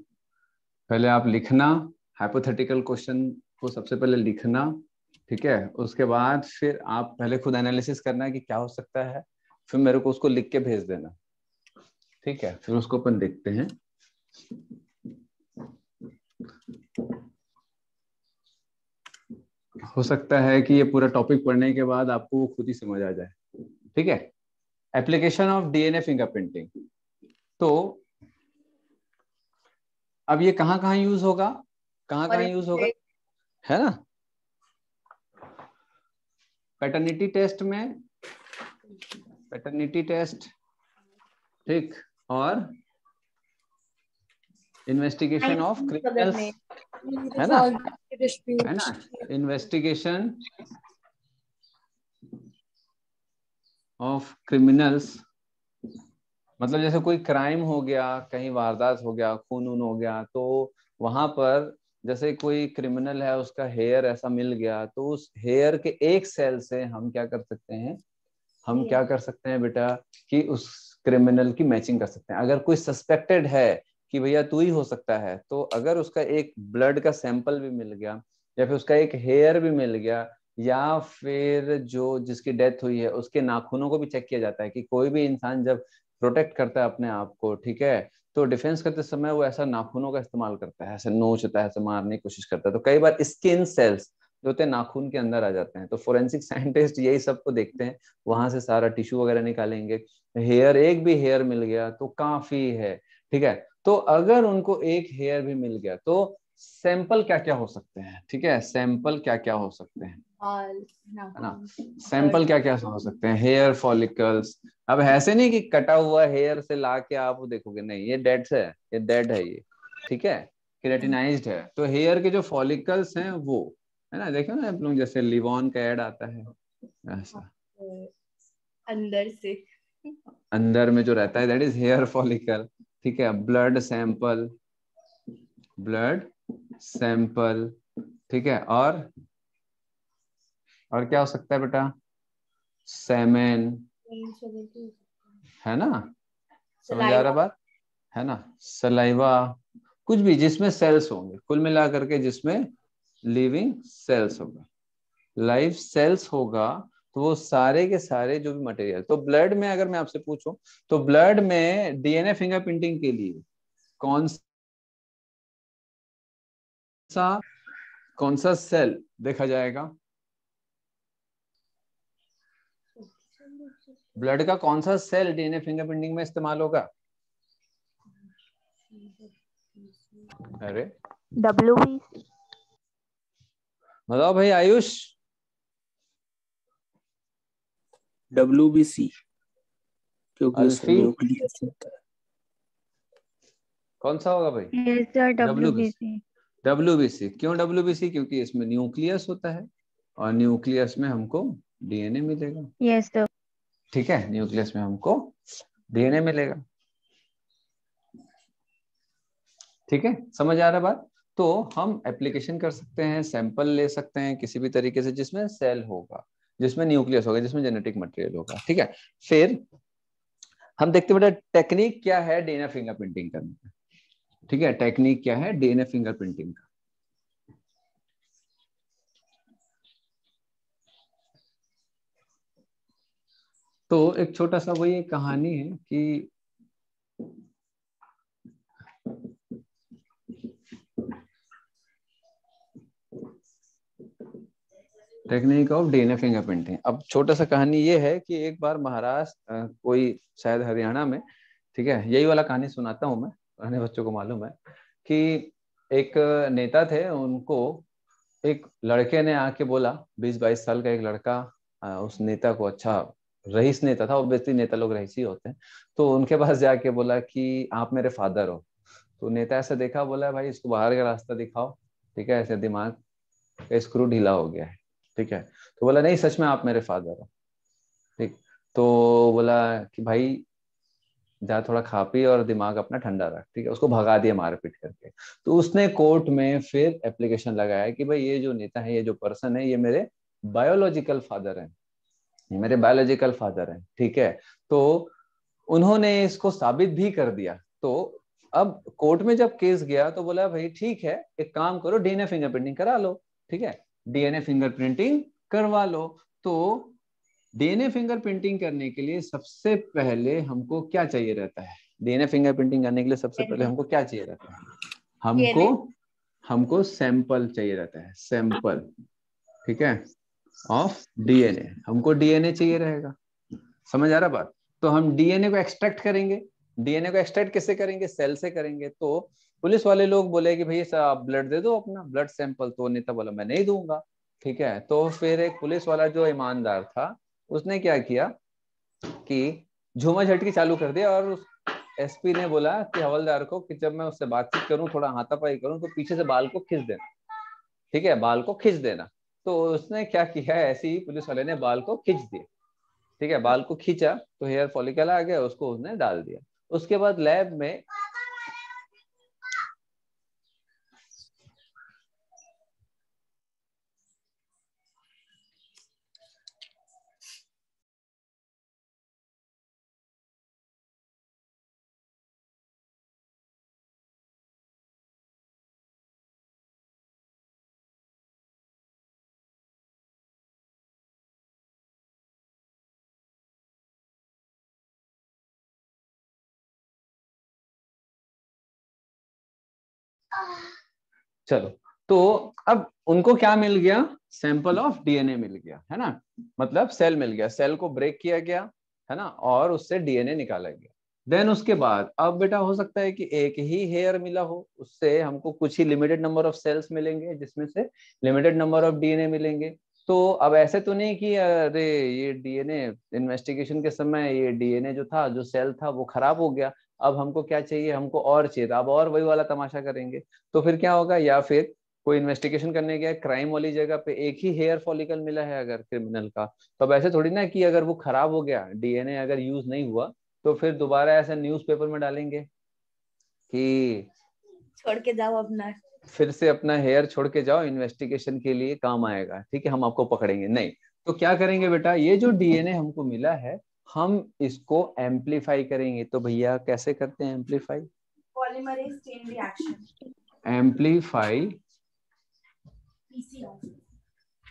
Speaker 1: पहले आप लिखना, हाइपोथेटिकल क्वेश्चन को सबसे पहले लिखना, ठीक है। उसके बाद फिर आप पहले खुद एनालिसिस करना है कि क्या हो सकता है, फिर मेरे को उसको लिख के भेज देना, ठीक है। फिर उसको अपन देखते हैं। हो सकता है कि ये पूरा टॉपिक पढ़ने के बाद आपको वो खुद ही समझ आ जाए, ठीक है। एप्लीकेशन ऑफ डीएनए फिंगरप्रिंटिंग, तो अब ये कहाँ कहाँ यूज होगा, कहाँ कहाँ यूज होगा, है ना। पैटर्निटी टेस्ट में, पैटर्निटी टेस्ट, ठीक, और इन्वेस्टिगेशन ऑफ क्रिमिनल्स, है ना, इन्वेस्टिगेशन ऑफ क्रिमिनल्स, मतलब जैसे कोई क्राइम हो गया, कहीं वारदात हो गया, खून वून हो गया, तो वहां पर जैसे कोई क्रिमिनल है, उसका हेयर ऐसा मिल गया, तो उस हेयर के एक सेल से हम क्या कर सकते हैं, हम क्या कर सकते हैं बेटा, कि उस क्रिमिनल की मैचिंग कर सकते हैं। अगर कोई सस्पेक्टेड है कि भैया तू ही हो सकता है, तो अगर उसका एक ब्लड का सैंपल भी मिल गया, या फिर उसका एक हेयर भी मिल गया, या फिर जो जिसकी डेथ हुई है उसके नाखूनों को भी चेक किया जाता है, कि कोई भी इंसान जब प्रोटेक्ट करता है अपने आप को, ठीक है, तो डिफेंस करते समय वो ऐसा नाखूनों का इस्तेमाल करता है, ऐसे नोचता है, ऐसे मारने की कोशिश करता है, तो कई बार स्किन सेल्स जो होते हैं नाखून के अंदर आ जाते हैं। तो फोरेंसिक साइंटिस्ट यही सब को देखते हैं, वहां से सारा टिश्यू वगैरह निकालेंगे। हेयर, एक भी हेयर मिल गया तो काफी है, ठीक है। तो अगर उनको एक हेयर भी मिल गया तो सैंपल क्या क्या हो सकते हैं, ठीक है, सैंपल क्या क्या हो सकते हैं, है ना। सैंपल क्या क्या हो सकते हैं, हेयर फॉलिकल्स। अब ऐसे नहीं कि कटा हुआ हेयर से ला के आप देखोगे, नहीं, ये डेड है, ये डेड है ये, ठीक है, केराटिनाइज्ड है। तो हेयर के जो फॉलिकल्स हैं वो, है ना, देखो ना आप लोग, जैसे लिवॉन का ऐड आता है ऐसा,
Speaker 8: अंदर से
Speaker 1: अंदर में जो रहता है, दैट इज हेयर फॉलिकल, ठीक है। ब्लड सैंपल, ब्लड सैंपल, ठीक है, और क्या हो सकता है बेटा? सेमेन, है ना, समझ आ रहा बात, है ना, सलाइवा, कुछ भी जिसमें सेल्स होंगे, कुल मिला करके जिसमें लिविंग सेल्स होगा, लाइव सेल्स होगा, तो वो सारे के सारे जो भी मटेरियल। तो ब्लड में अगर मैं आपसे पूछूं तो ब्लड में डीएनए फिंगरप्रिंटिंग के लिए कौन सा सेल देखा जाएगा? ब्लड का कौन सा सेल डीएनए फिंगरप्रिंटिंग में इस्तेमाल होगा? अरे
Speaker 3: WBC।
Speaker 1: बताओ भाई आयुष।
Speaker 10: WBC, क्योंकि उसमें
Speaker 1: अल्फी
Speaker 10: न्यूक्लियस होता है।
Speaker 1: कौन सा होगा भाई?
Speaker 3: Yes sir,
Speaker 1: WBC।
Speaker 3: WBC।
Speaker 1: WBC क्यों WBC? क्योंकि इसमें न्यूक्लियस होता है और न्यूक्लियस में हमको डीएनए मिलेगा।
Speaker 3: Yes sir.
Speaker 1: ठीक है, न्यूक्लियस में हमको डीएनए मिलेगा। ठीक है, समझ आ रहा बात? तो हम एप्लीकेशन कर सकते हैं, सैंपल ले सकते हैं किसी भी तरीके से जिसमें सेल होगा, जिसमें न्यूक्लियस होगा, जिसमें जेनेटिक मटेरियल होगा। ठीक है, फिर हम देखते हैं बेटा टेक्निक क्या है डीएनए फिंगरप्रिंटिंग करने का। ठीक है, टेक्निक क्या है डीएनए फिंगरप्रिंटिंग का? तो एक छोटा सा वही एक कहानी है कि टेक्निक ऑफ डीएनए फिंगरप्रिंटिंग। अब छोटा सा कहानी ये है कि एक बार महाराष्ट्र कोई शायद हरियाणा में, ठीक है, यही वाला कहानी सुनाता हूँ मैं, पुराने बच्चों को मालूम है कि एक नेता थे, उनको एक लड़के ने आके बोला, 20-22 साल का एक लड़का, उस नेता को, अच्छा रईस नेता था, ऑब्वियसली नेता लोग रईस ही होते हैं, तो उनके पास जाके बोला कि आप मेरे फादर हो। तो नेता ऐसा देखा, बोला भाई इसको बाहर का रास्ता दिखाओ। ठीक है, ऐसे दिमाग का स्क्रू ढीला हो गया है। ठीक है, तो बोला नहीं सच में आप मेरे फादर हो। ठीक, तो बोला कि भाई जा थोड़ा खा पी और दिमाग अपना ठंडा रख। ठीक है, उसको भगा दिया मार पीट करके। तो उसने कोर्ट में फिर एप्लीकेशन लगाया कि भाई ये जो नेता है, ये जो पर्सन है, ये मेरे बायोलॉजिकल फादर है, ये मेरे बायोलॉजिकल फादर है। ठीक है, तो उन्होंने इसको साबित भी कर दिया। तो अब कोर्ट में जब केस गया तो बोला भाई ठीक है, एक काम करो डीएनए फिंगरप्रिंटिंग करा लो। ठीक है, डीएनए फिंगरप्रिंटिंग करवा लो। तो डीएनए फिंगरप्रिंटिंग करने के लिए सबसे पहले हमको क्या चाहिए रहता है? डीएनए फिंगरप्रिंटिंग करने के लिए सबसे पहले हमको क्या चाहिए रहता है? हमको सैंपल चाहिए रहता है, सैंपल। ठीक है, ऑफ डीएनए, हमको डीएनए चाहिए रहेगा। समझ आ रहा बात? तो हम डीएनए को एक्सट्रैक्ट करेंगे। डीएनए को एक्सट्रैक्ट कैसे करेंगे? सेल से करेंगे। तो पुलिस वाले लोग बोले कि भाई आप ब्लड दे दो, अपना ब्लड सैंपल। तो नेता बोला मैं नहीं दूंगा। ठीक है, तो फिर एक पुलिस वाला जो ईमानदार था, उसने क्या किया कि झूमा झटकी चालू कर दिया, और एसपी ने बोला कि हवलदार को कि जब मैं उससे बातचीत करूं, थोड़ा हाथापाई करूं, तो पीछे से बाल को खींच देना। ठीक है, बाल को खींच देना। तो उसने क्या किया, ऐसे ही पुलिस वाले ने बाल को खींच दिया। ठीक है, बाल को खींचा तो हेयर फॉलिकल आ गया, उसको उसने डाल दिया। उसके बाद लैब में चलो, तो अब उनको क्या मिल गया? सैंपल ऑफ डीएनए मिल गया, है ना, मतलब सेल मिल गया, सेल को ब्रेक किया गया, है ना, और उससे डीएनए निकाला गया। देन उसके बाद अब बेटा हो सकता है कि एक ही हेयर मिला हो, उससे हमको कुछ ही लिमिटेड नंबर ऑफ सेल्स मिलेंगे, जिसमें से लिमिटेड नंबर ऑफ डीएनए मिलेंगे। तो अब ऐसे तो नहीं कि अरे ये डीएनए इन्वेस्टिगेशन के समय ये डीएनए जो था, जो सेल था, वो खराब हो गया, अब हमको क्या चाहिए? हमको और चाहिए था। अब और वही वाला तमाशा करेंगे। तो फिर क्या होगा, या फिर कोई इन्वेस्टिगेशन करने गया, क्राइम वाली जगह पे एक ही हेयर फॉलिकल मिला है अगर क्रिमिनल का, तो अब ऐसे थोड़ी ना कि अगर वो खराब हो गया, डीएनए अगर यूज नहीं हुआ, तो फिर दोबारा ऐसा न्यूज़पेपर में डालेंगे कि
Speaker 8: छोड़ के जाओ अपना।
Speaker 1: फिर से अपना हेयर छोड़ के जाओ, इन्वेस्टिगेशन के लिए काम आएगा, ठीक है, हम आपको पकड़ेंगे नहीं। तो क्या करेंगे बेटा, ये जो डीएनए हमको मिला है हम इसको एम्पलीफाई करेंगे। तो भैया कैसे करते हैं amplify?
Speaker 8: Polymerase chain reaction,
Speaker 1: amplify
Speaker 8: PCR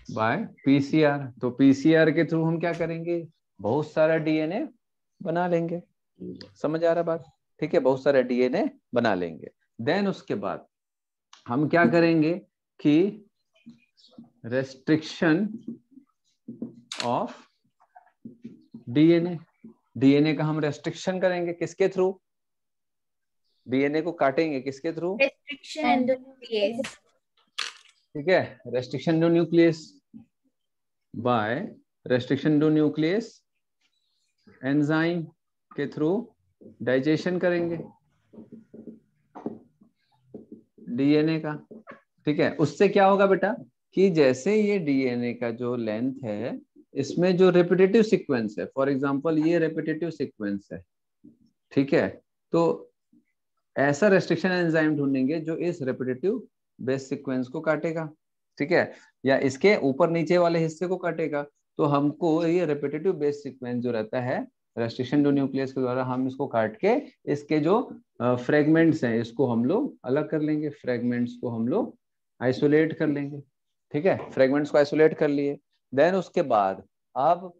Speaker 1: by PCR. तो पीसीआर के थ्रू हम क्या करेंगे, बहुत सारा डीएनए बना लेंगे। समझ आ रहा बात? ठीक है, बहुत सारा डीएनए बना लेंगे। देन उसके बाद हम क्या करेंगे कि रेस्ट्रिक्शन ऑफ डीएनए, डीएनए का हम रेस्ट्रिक्शन करेंगे किसके थ्रू? डीएनए को काटेंगे किसके थ्रू?
Speaker 8: रेस्ट्रिक्शन एंडोन्यूक्लियस,
Speaker 1: ठीक है, restriction to nuclease by restriction to nuclease enzyme के थ्रू डाइजेशन करेंगे डीएनए का। ठीक है, उससे क्या होगा बेटा कि जैसे ये डीएनए का जो लेंथ है इसमें जो रेपिटेटिव सीक्वेंस है, फॉर एग्जांपल ये रेपिटेटिव सीक्वेंस है, ठीक है, तो ऐसा रेस्ट्रिक्शन एंजाइम ढूंढेंगे जो इस रेपिटेटिव बेस सीक्वेंस को काटेगा, ठीक है, या इसके ऊपर नीचे वाले हिस्से को काटेगा। तो हमको ये रेपिटेटिव बेस सीक्वेंस जो रहता है रेस्ट्रिक्शन टू न्यूक्लियस के द्वारा हम इसको काट के इसके जो फ्रेगमेंट्स हैं इसको हम लोग अलग कर लेंगे, फ्रेगमेंट्स को हम लोग आइसोलेट कर लेंगे। ठीक है, फ्रेगमेंट्स को आइसोलेट कर लिए। देन उसके बाद अब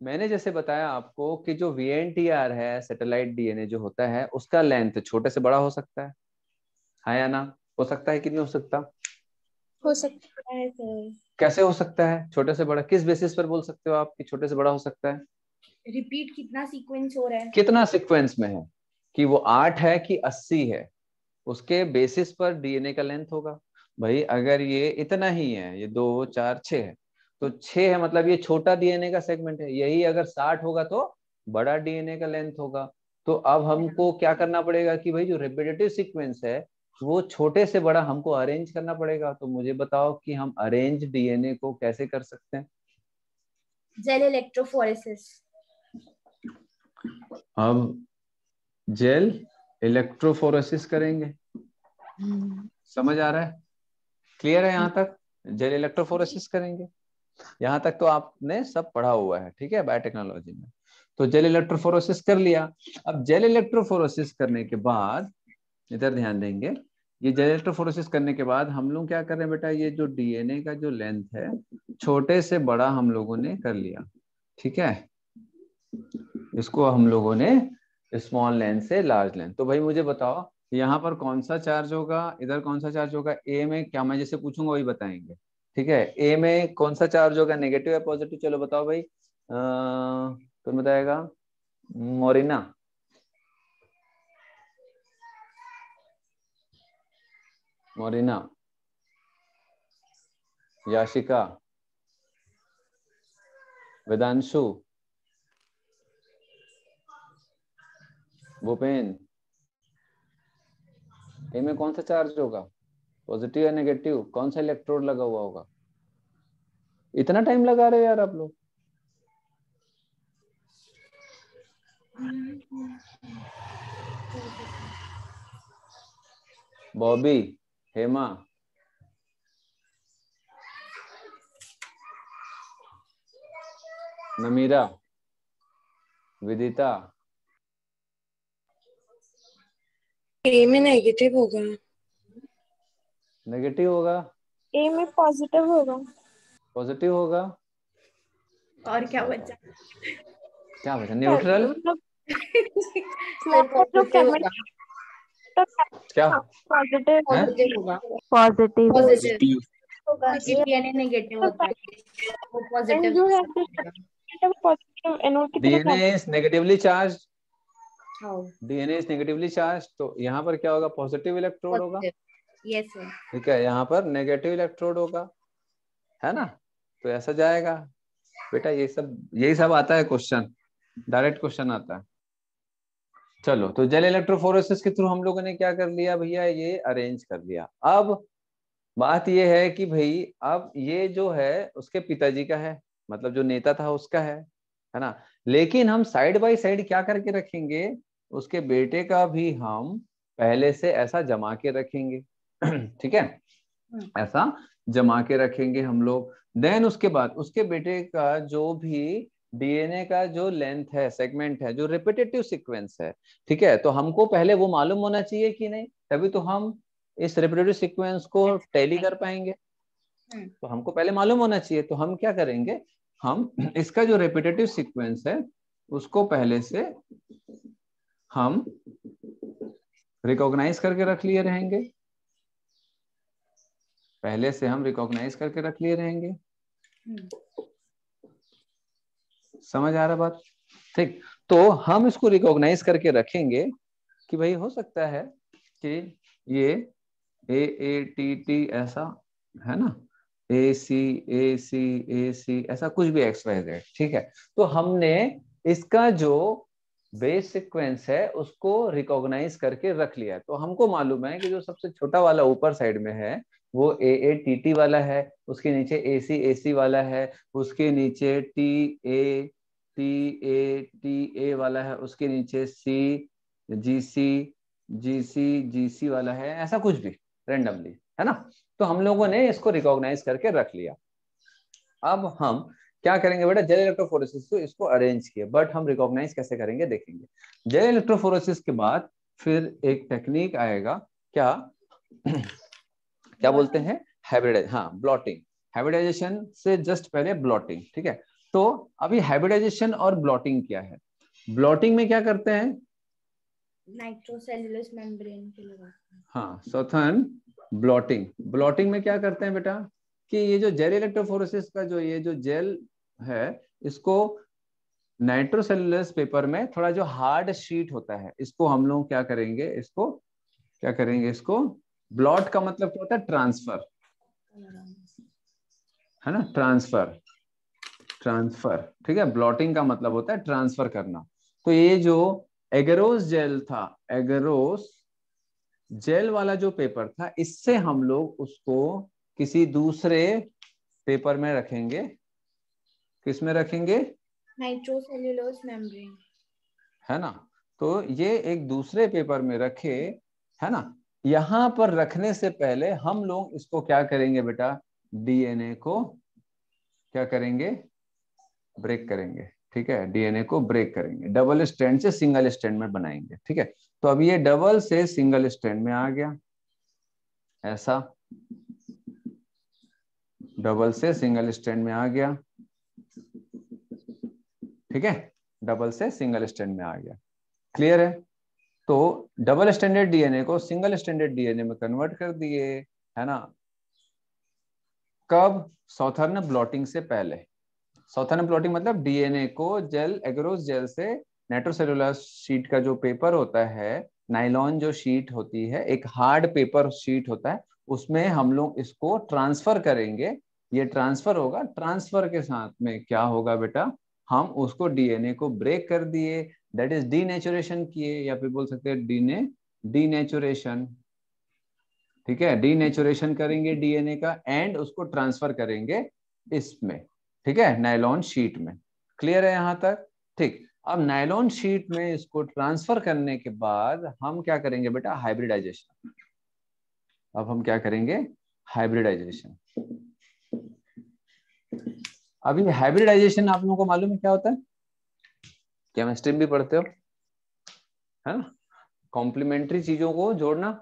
Speaker 1: मैंने जैसे बताया आपको कि जो VNTR है सैटेलाइट डीएनए जो होता है उसका लेंथ छोटे से बड़ा हो सकता है या ना? हो सकता है कि नहीं हो सकता?
Speaker 5: हो सकता है सर।
Speaker 1: कैसे हो सकता है छोटे से बड़ा? किस बेसिस पर बोल सकते हो आप कि छोटे से बड़ा हो सकता है?
Speaker 8: रिपीट कितना सीक्वेंस हो रहा है,
Speaker 1: कितना सीक्वेंस में है, कि वो 8 है कि 80 है, उसके बेसिस पर डीएनए का लेंथ होगा। भाई अगर ये इतना ही है, ये 2 4 6 है, तो 6 है मतलब ये छोटा डीएनए का सेगमेंट है। यही अगर 60 होगा तो बड़ा डीएनए का लेंथ होगा। तो अब हमको क्या करना पड़ेगा कि भाई जो रेपिटेटिव सीक्वेंस है वो छोटे से बड़ा हमको अरेंज करना पड़ेगा। तो मुझे बताओ कि हम अरेंज डीएनए को कैसे कर सकते हैं?
Speaker 8: जेल इलेक्ट्रोफोरेसिस,
Speaker 1: अब जेल इलेक्ट्रोफोरेसिस करेंगे। समझ आ रहा है? क्लियर है यहाँ तक? जेल इलेक्ट्रोफोरेसिस करेंगे, यहाँ तक तो आपने सब पढ़ा हुआ है, ठीक है, बायोटेक्नोलॉजी में। तो जेल इलेक्ट्रोफोरेसिस कर लिया। अब जेल इलेक्ट्रोफोरेसिस करने के बाद इधर ध्यान देंगे, ये जेल इलेक्ट्रोफोरेसिस करने के बाद हम लोग क्या कर रहे हैं बेटा, ये जो डीएनए का जो लेंथ है छोटे से बड़ा हम लोगों ने कर लिया, ठीक है, इसको हम लोगों ने स्मॉल लेंथ से लार्ज लेंथ। तो भाई मुझे बताओ यहाँ पर कौन सा चार्ज होगा, इधर कौन सा चार्ज होगा? ए में क्या, मैं जैसे पूछूंगा वही बताएंगे, ठीक है। ए में कौन सा चार्ज होगा, नेगेटिव या पॉजिटिव? चलो बताओ भाई, कौन बताएगा? मोरिना, मोरिना, याशिका, वेदांशु, भूपेन, ए में कौन सा चार्ज होगा, पॉजिटिव या नेगेटिव? कौन सा इलेक्ट्रोड लगा हुआ होगा? इतना टाइम लगा रहे यार आप लोग। बॉबी, हेमा, नमीरा, विदिता,
Speaker 5: ए में नेगेटिव होगा।
Speaker 1: नेगेटिव होगा,
Speaker 5: ए में पॉजिटिव होगा।
Speaker 1: पॉजिटिव होगा,
Speaker 8: और क्या बचा?
Speaker 1: क्या बचा? न्यूट्रल,
Speaker 5: मतलब
Speaker 8: सर पॉजिटिव होगा,
Speaker 1: क्या
Speaker 5: पॉजिटिव
Speaker 1: है?
Speaker 8: पॉजिटिव होगा,
Speaker 5: पॉजिटिव
Speaker 8: पॉजिटिव
Speaker 5: होगा।
Speaker 8: क्योंकि डीएनए नेगेटिव होता है, वो
Speaker 5: And
Speaker 8: positive
Speaker 5: you have this positive anode की तरफ
Speaker 1: DNA is negatively charge,
Speaker 8: how
Speaker 1: DNA is negatively charge, तो यहाँ पर क्या होगा? पॉजिटिव इलेक्ट्रोड होगा,
Speaker 8: यस सर,
Speaker 1: ठीक है, यहाँ पर नेगेटिव इलेक्ट्रोड होगा, है ना? तो ऐसा जाएगा बेटा, यही सब आता है क्वेश्चन, डायरेक्ट क्वेश्चन आता है। चलो, तो जेल इलेक्ट्रोफोरेसिस के थ्रू हम लोगों ने क्या कर लिया भैया, ये अरेंज कर लिया। अब बात ये है कि भाई अब ये जो है उसके पिताजी का है, मतलब जो नेता था उसका है ना, लेकिन हम साइड बाय साइड क्या करके रखेंगे, उसके बेटे का भी हम पहले से ऐसा जमा के रखेंगे। ठीक है, ऐसा जमा के रखेंगे हम लोग। देन उसके बाद उसके बेटे का जो भी डीएनए का जो लेंथ है, सेगमेंट है, जो रिपीटेटिव सीक्वेंस है, ठीक है, तो हमको पहले वो मालूम होना चाहिए कि नहीं, तभी तो हम इस रिपीटेटिव सीक्वेंस को टैली कर पाएंगे। तो हमको पहले मालूम होना चाहिए, तो हम क्या करेंगे, हम इसका जो रिपीटेटिव सीक्वेंस है उसको पहले से हम रिकॉग्नाइज करके रख लिए रहेंगे, पहले से हम रिकॉग्नाइज करके रख लिए रहेंगे। समझ आ रहा बात? ठीक, तो हम इसको रिकॉग्नाइज करके रखेंगे कि भाई हो सकता है कि ये AATT ऐसा है ना, AC ऐसा कुछ भी XYZ, ठीक है। तो हमने इसका जो बेस सीक्वेंस है उसको रिकॉग्नाइज करके रख लिया है। तो हमको मालूम है कि जो सबसे छोटा वाला ऊपर साइड में है वो AATT वाला है, उसके नीचे AC वाला है, उसके नीचे TA वाला है, उसके नीचे GC वाला है, ऐसा कुछ भी रेंडमली, है ना। तो हम लोगों ने इसको रिकॉग्नाइज करके रख लिया। अब हम क्या करेंगे बेटा, जेल इलेक्ट्रोफोरेसिस को इसको अरेंज किया, बट हम रिकॉग्नाइज कैसे करेंगे देखेंगे। जेल इलेक्ट्रोफोरेसिस के बाद फिर एक टेक्निक आएगा, क्या क्या बोलते हैं, हाइब्रिडाइज, हाँ ब्लॉटिंग। हाइब्रिडाइजेशन से जस्ट पहले ब्लॉटिंग, ठीक है। तो अभी हाइब्रिडाइजेशन और ब्लॉटिंग क्या है, ब्लॉटिंग में क्या करते हैं,
Speaker 8: नाइट्रोसेल्युलोज मेम्ब्रेन के लगाते हैं।
Speaker 1: हाँ सौथर्न ब्लॉटिंग में क्या करते हैं बेटा, कि ये जो जेल इलेक्ट्रोफोरेसिस का जो ये जो जेल है इसको नाइट्रोसेल्युलोज पेपर में थोड़ा जो हार्ड शीट होता है इसको हम लोग क्या करेंगे, इसको ब्लॉट का मतलब क्या होता है, ट्रांसफर, है ना, ट्रांसफर, ठीक है। ब्लॉटिंग का मतलब होता है ट्रांसफर करना। तो ये जो एगरोस जेल था, एगरोस जेल वाला जो पेपर था, इससे हम लोग उसको किसी दूसरे पेपर में रखेंगे। किस में रखेंगे,
Speaker 8: नाइट्रोसेल्युलोज मेम्ब्रेन,
Speaker 1: है ना। तो ये एक दूसरे पेपर में रखे, है ना। यहां पर रखने से पहले हम लोग इसको क्या करेंगे बेटा, डीएनए को क्या करेंगे, ब्रेक करेंगे, ठीक है। डीएनए को ब्रेक करेंगे, डबल स्ट्रैंड से सिंगल स्ट्रैंड में बनाएंगे, ठीक है। तो अब ये डबल से सिंगल स्ट्रैंड में आ गया, ऐसा डबल से सिंगल स्ट्रैंड में आ गया, ठीक है, डबल से सिंगल स्ट्रैंड में आ गया। क्लियर है? तो डबल स्टैंडर्ड डीएनए को सिंगल स्टैंडर्ड डीएनए में कन्वर्ट कर दिए, है ना। कब, सॉथर्न ब्लॉटिंग से पहले। सॉथर्न ब्लॉटिंग मतलब डीएनए को जेल, एगरोस जेल से नाइट्रोसेलुलर शीट का जो पेपर होता है, नाइलॉन जो शीट होती है, एक हार्ड पेपर शीट होता है, उसमें हम लोग इसको ट्रांसफर करेंगे। ये ट्रांसफर होगा, ट्रांसफर के साथ में क्या होगा बेटा, हम उसको डीएनए को ब्रेक कर दिए, दैट इज डीनेचुरेशन किए, या फिर बोल सकते हैं डीनेचुरेशन, ठीक है। डीनेचुरेशन करेंगे डीएनए का एंड उसको ट्रांसफर करेंगे इसमें, ठीक है, नायलॉन शीट में। क्लियर है यहां तक? ठीक। अब नायलॉन शीट में इसको ट्रांसफर करने के बाद हम क्या करेंगे बेटा, हाइब्रिडाइजेशन। अब हम क्या करेंगे, हाइब्रिडाइजेशन। अभी हाइब्रिडाइजेशन आप लोगों को मालूम है क्या होता है, केमिस्ट्री में भी पढ़ते हो, है ना। कॉम्प्लीमेंट्री चीजों को जोड़ना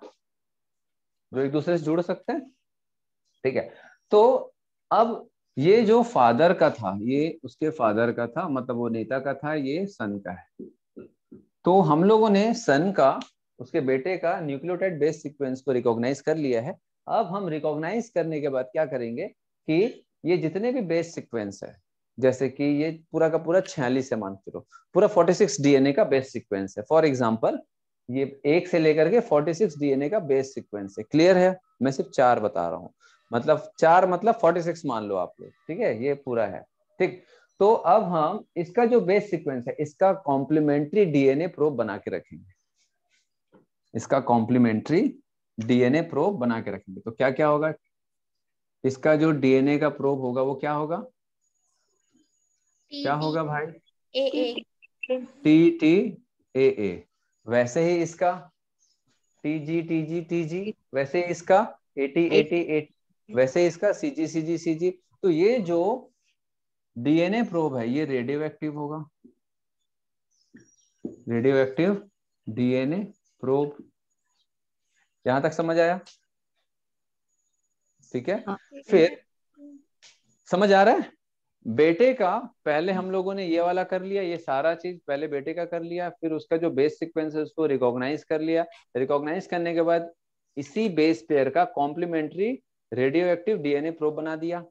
Speaker 1: जो एक दूसरे से जुड़ सकते हैं, ठीक है। तो अब ये जो फादर का था, ये उसके फादर का था, मतलब वो नेता का था, ये सन का है। तो हम लोगों ने सन का, उसके बेटे का न्यूक्लियोटाइड बेस सीक्वेंस को रिकॉग्नाइज कर लिया है। अब हम रिकॉग्नाइज करने के बाद क्या करेंगे कि ये जितने भी बेस सीक्वेंस है, जैसे कि ये पूरा का पूरा 46 है, मान के चलो पूरा 46 डीएनए का बेस सीक्वेंस है। फॉर एग्जांपल ये 1 से लेकर के 46 डीएनए का बेस सीक्वेंस है। क्लियर है? मैं सिर्फ 4 बता रहा हूँ, मतलब 4 मतलब 46 मान लो आप लोग, ठीक है, ये पूरा है, ठीक। तो अब हम इसका जो बेस सीक्वेंस है इसका कॉम्प्लीमेंट्री डीएनए प्रोब बना के रखेंगे, इसका कॉम्प्लीमेंट्री डीएनए प्रोब बना के रखेंगे। तो क्या क्या होगा, इसका जो डीएनए का प्रोब होगा वो क्या होगा, क्या होगा भाई,
Speaker 8: ए
Speaker 1: TTAA। वैसे ही इसका TG TG TG, वैसे इसका AT AT AT, वैसे इसका CG CG CG। तो ये जो DNA प्रोब है ये रेडियो एक्टिव होगा, रेडियो एक्टिव DNA प्रोब। यहां तक समझ आया? ठीक है, फिर समझ आ रहा है? बेटे का पहले हम लोगों ने ये वाला कर लिया, ये सारा चीज पहले बेटे का कर लिया, फिर उसका जो बेस सीक्वेंस है उसको रिकॉग्नाइज कर लिया। रिकॉग्नाइज करने के बाद इसी बेस पेयर का complementary radio active DNA probe बना दिया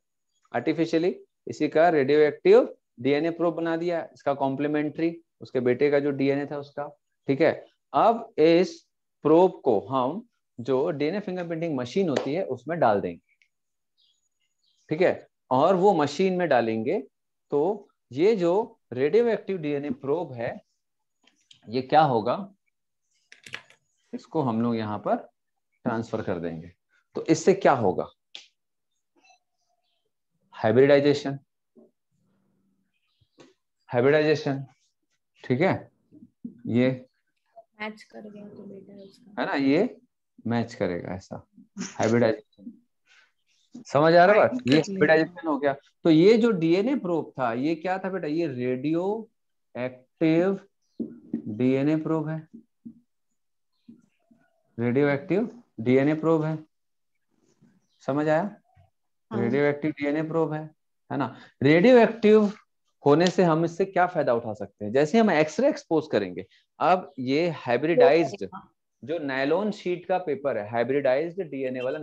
Speaker 1: आर्टिफिशियली, इसी का रेडियो एक्टिव DNA प्रोब बना दिया, इसका कॉम्प्लीमेंट्री उसके बेटे का जो DNA था उसका। ठीक है, अब इस प्रोब को हम जो DNA फिंगरप्रिंटिंग मशीन होती है उसमें डाल देंगे। ठीक है, और वो मशीन में डालेंगे तो ये जो रेडियो एक्टिव DNA प्रोब है ये क्या होगा, इसको हम लोग यहाँ पर ट्रांसफर कर देंगे। तो इससे क्या होगा, हाइब्रिडाइजेशन, हाइब्रिडाइजेशन। ठीक है, ये
Speaker 8: मैच कर गया तो बेटा उसका
Speaker 1: है ना, ये मैच करेगा ऐसा, हाइब्रिडाइजेशन। समझ आ रहा है बात? ये हाइब्रिडाइजेशन हो गया। तो ये जो DNA प्रोब था ये क्या था बेटा, ये रेडियो एक्टिव DNA प्रोब है, रेडियो एक्टिव DNA प्रोब है। समझ आया? रेडियो एक्टिव DNA प्रोब है ना। रेडियो एक्टिव होने से हम इससे क्या फायदा उठा सकते हैं, जैसे हम एक्सरे एक्सपोज करेंगे। अब ये हाइब्रिडाइज्ड जो नायलॉन शीट का पेपर है, हाइब्रिडाइज्ड DNA वाला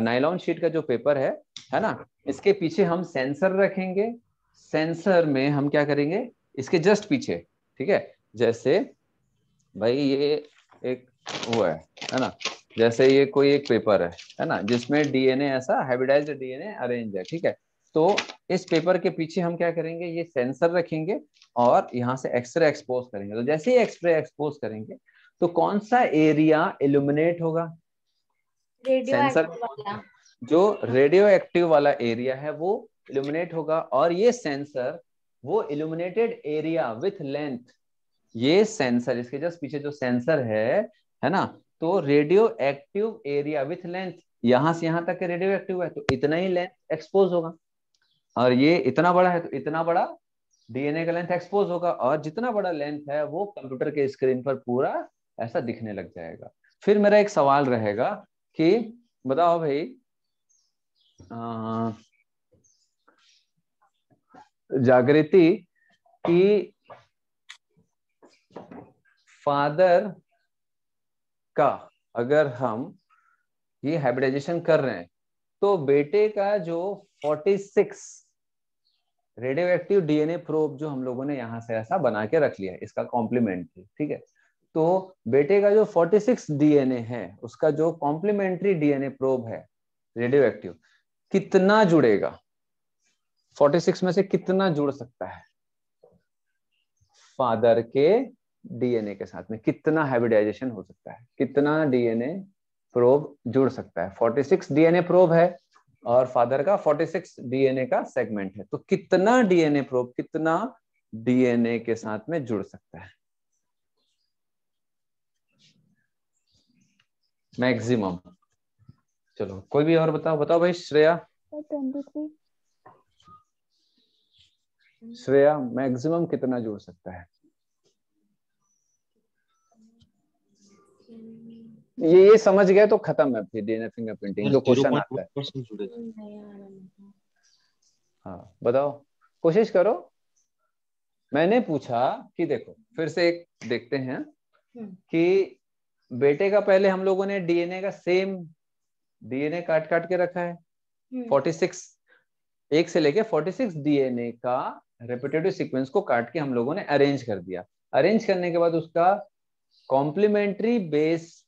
Speaker 1: नायलॉन शीट का जो पेपर है ना, इसके पीछे हम सेंसर रखेंगे। सेंसर में हम क्या करेंगे, इसके जस्ट पीछे, ठीक है, जैसे भाई ये एक वो है ना, जैसे ये कोई एक पेपर है ना, जिसमें DNA ऐसा हाइब्रिडाइज्ड DNA अरेंज है। ठीक है, तो इस पेपर के पीछे हम क्या करेंगे, ये सेंसर रखेंगे और यहाँ से एक्सरे एक्सपोज करेंगे। तो जैसे ही एक्सरे एक्सपोज करेंगे तो कौन सा एरिया इल्यूमिनेट होगा, सेंसर
Speaker 8: वाला
Speaker 1: जो रेडियो एक्टिव वाला एरिया है वो इल्यूमिनेट होगा। और ये सेंसर वो इल्यूमिनेटेड एरिया विथ लेंथ, ये सेंसर इसके जस्ट पीछे जो सेंसर है ना, तो radio active area with length, यहां से यहां तक के रेडियो एक्टिव है तो इतना ही लेंथ एक्सपोज होगा, और ये इतना बड़ा है तो इतना बड़ा DNA का लेंथ एक्सपोज होगा, और जितना बड़ा लेंथ है वो कंप्यूटर के स्क्रीन पर पूरा ऐसा दिखने लग जाएगा। फिर मेरा एक सवाल रहेगा कि बताओ भाई, जागृति की फादर का अगर हम ये हाइब्रिडाइजेशन कर रहे हैं तो बेटे का जो 46 रेडियो एक्टिव DNA प्रोब जो हम लोगों ने यहां से ऐसा बना के रख लिया है, इसका कॉम्प्लीमेंट्री, ठीक है, तो बेटे का जो 46 DNA है उसका जो कॉम्प्लीमेंट्री DNA प्रोब है रेडियो एक्टिव, कितना जुड़ेगा, 46 में से कितना जुड़ सकता है फादर के DNA के साथ में, कितना हाइब्रिडाइजेशन हो सकता है, कितना DNA प्रोब जुड़ सकता है। 46 DNA प्रोब है और फादर का 46 DNA का सेगमेंट है, तो कितना DNA प्रोब कितना DNA के साथ में जुड़ सकता है मैक्सिमम। चलो कोई भी और बताओ, बताओ भाई श्रेया।
Speaker 4: 23।
Speaker 1: श्रेया मैक्सिमम कितना जुड़ सकता है? ये समझ गए तो खत्म है फिर DNA फिंगरप्रिंटिंग जो क्वेश्चन आता है। हाँ बताओ, कोशिश करो। मैंने पूछा कि देखो फिर से एक देखते हैं कि बेटे का पहले हम लोगों ने DNA का सेम DNA काट काट के रखा है, 46 एक से लेके 46 DNA का रेपिटेटिव सीक्वेंस को काट के हम लोगों ने अरेंज कर दिया। अरेंज करने के बाद उसका कॉम्प्लीमेंट्री बेस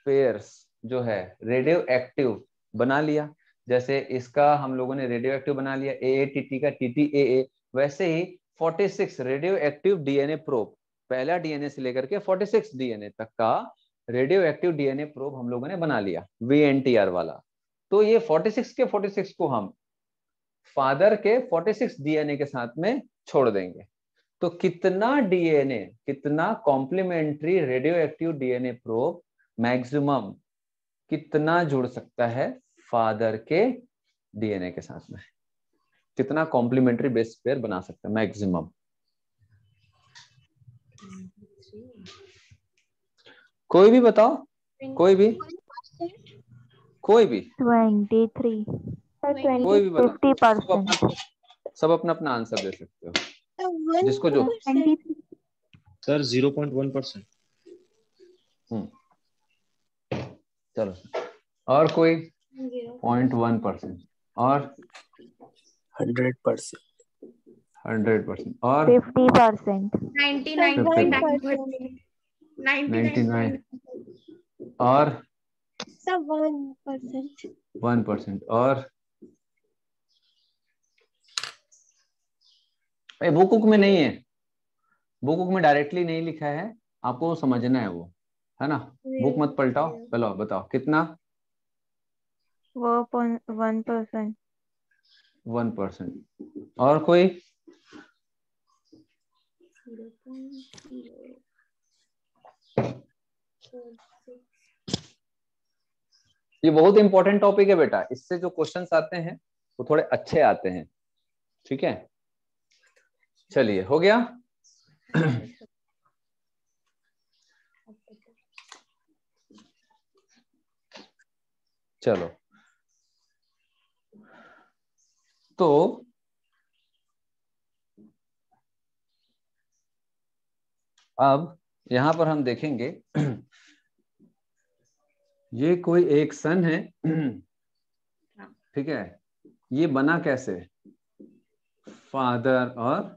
Speaker 1: पेयर्स जो है रेडियो एक्टिव बना लिया। जैसे इसका हम लोगों ने रेडियो एक्टिव बना लिया AATT का TTAA, वैसे ही 46 रेडियो एक्टिव DNA प्रोब, पहला DNA से लेकर के 46 DNA तक का रेडियो एक्टिव DNA प्रोब हम लोगों ने बना लिया VNTR वाला। तो ये 46 के 46 को हम फादर के 46 DNA के साथ में छोड़ देंगे। तो कितना डीएनए, कितना complementary radio active DNA probe maximum कितना जुड़ सकता है फादर के डीएनए के साथ में, कितना कॉम्प्लीमेंट्री बेस पेयर बना सकता है मैक्सिमम? कोई भी बताओ, कोई भी, कोई भी,
Speaker 3: 23
Speaker 1: कोई भी बताओ। सब अपना अपना आंसर दे सकते हो, जिसको जो।
Speaker 7: सर 0.1%।
Speaker 1: चलो, और कोई? 0.1%, और
Speaker 10: 100%,
Speaker 1: 100%, और
Speaker 3: 50%,
Speaker 1: 99, और 1%, और बुक बुक में नहीं है, बुक बुक में डायरेक्टली नहीं लिखा है, आपको समझना है वो, है ना? बुक मत पलटाओ, चलो बताओ कितना?
Speaker 3: 1%।
Speaker 1: 1%, और कोई? ये बहुत इंपॉर्टेंट टॉपिक है बेटा, इससे जो क्वेश्चंस आते हैं वो थोड़े अच्छे आते हैं, ठीक है? चलिए, हो गया? चलो, तो अब यहां पर हम देखेंगे, ये कोई एक सन है, ठीक है? ये बना कैसे? फादर और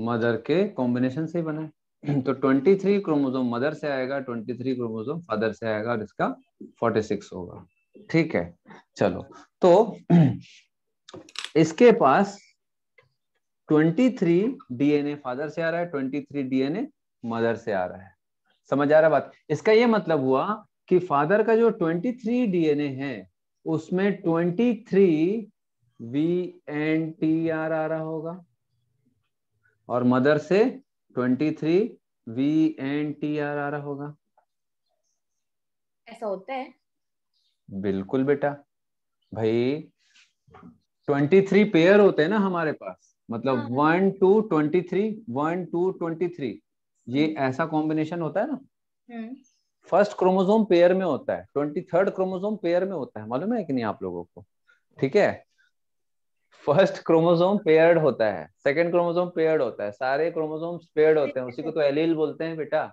Speaker 1: मदर के कॉम्बिनेशन से ही बना है। तो 23 क्रोमोसोम मदर से आएगा, 23 क्रोमोसोम फादर से आएगा, और इसका 46 होगा, ठीक है? चलो, तो इसके पास 23 डीएनए फादर से आ रहा है, 23 डीएनए मदर से आ रहा है। समझ आ रहा बात? इसका ये मतलब हुआ कि फादर का जो 23 डीएनए है उसमें 23 VNTR आ रहा होगा, और मदर से 23 VNTR आ रहा होगा।
Speaker 8: ऐसा होता है?
Speaker 1: बिल्कुल बेटा, भाई 23 पेयर होते हैं ना हमारे पास, मतलब 1 to 23, 1 to 23, ये ऐसा कॉम्बिनेशन होता है ना। फर्स्ट क्रोमोसोम पेयर में होता है, 23rd क्रोमोसोम पेयर में होता है, मालूम है कि नहीं आप लोगों को? ठीक है, फर्स्ट क्रोमोसोम पेयर्ड होता है, सेकंड क्रोमोसोम पेयर्ड होता है, सारे क्रोमोसोम्स पेयर्ड होते हैं, उसी को तो एलील बोलते हैं बेटा,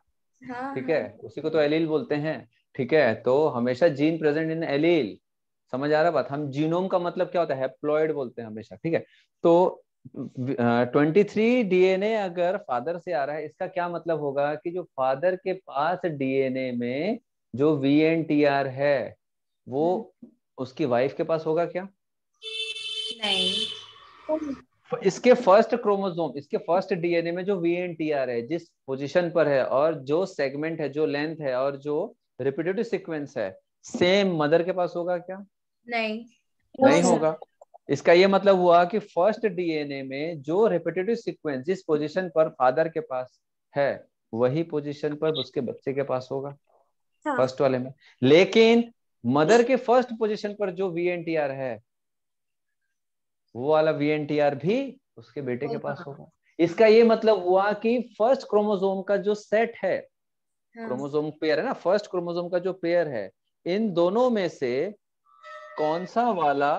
Speaker 1: ठीक है? उसी को तो एलील बोलते हैं, ठीक है? तो हमेशा जीन प्रेजेंट इन एलील, समझ आ रहा बात? हम जीनोम का मतलब क्या होता है? हैप्लॉइड बोलते हैं हमेशा, ठीक है? तो 23 डीएनए अगर फादर से आ रहा है, इसका क्या मतलब होगा कि जो फादर के पास डीएनए में जो VNTR है वो उसकी वाइफ के पास होगा क्या?
Speaker 8: नहीं।
Speaker 1: इसके फर्स्ट क्रोमोसोम, इसके फर्स्ट डीएनए में जो VNTR है, जिस पोजीशन पर है, और जो सेगमेंट है, जो लेंथ है, और जो रिपीटेटिव सीक्वेंस है, सेम मदर के पास होगा क्या?
Speaker 8: नहीं।
Speaker 1: नहीं होगा। इसका ये मतलब हुआ कि फर्स्ट डीएनए में जो रिपीटेटिव सीक्वेंस जिस पोजीशन पर फादर के पास है, वही पोजीशन पर उसके बच्चे के पास होगा, फर्स्ट वाले में। लेकिन मदर के फर्स्ट पोजीशन पर जो VNTR है, वो वाला VNTR भी उसके बेटे के पास होगा। इसका ये मतलब हुआ कि फर्स्ट क्रोमोसोम का जो सेट है, क्रोमोसोम पेयर है ना, फर्स्ट क्रोमोसोम का जो पेयर है, इन दोनों में से कौन सा वाला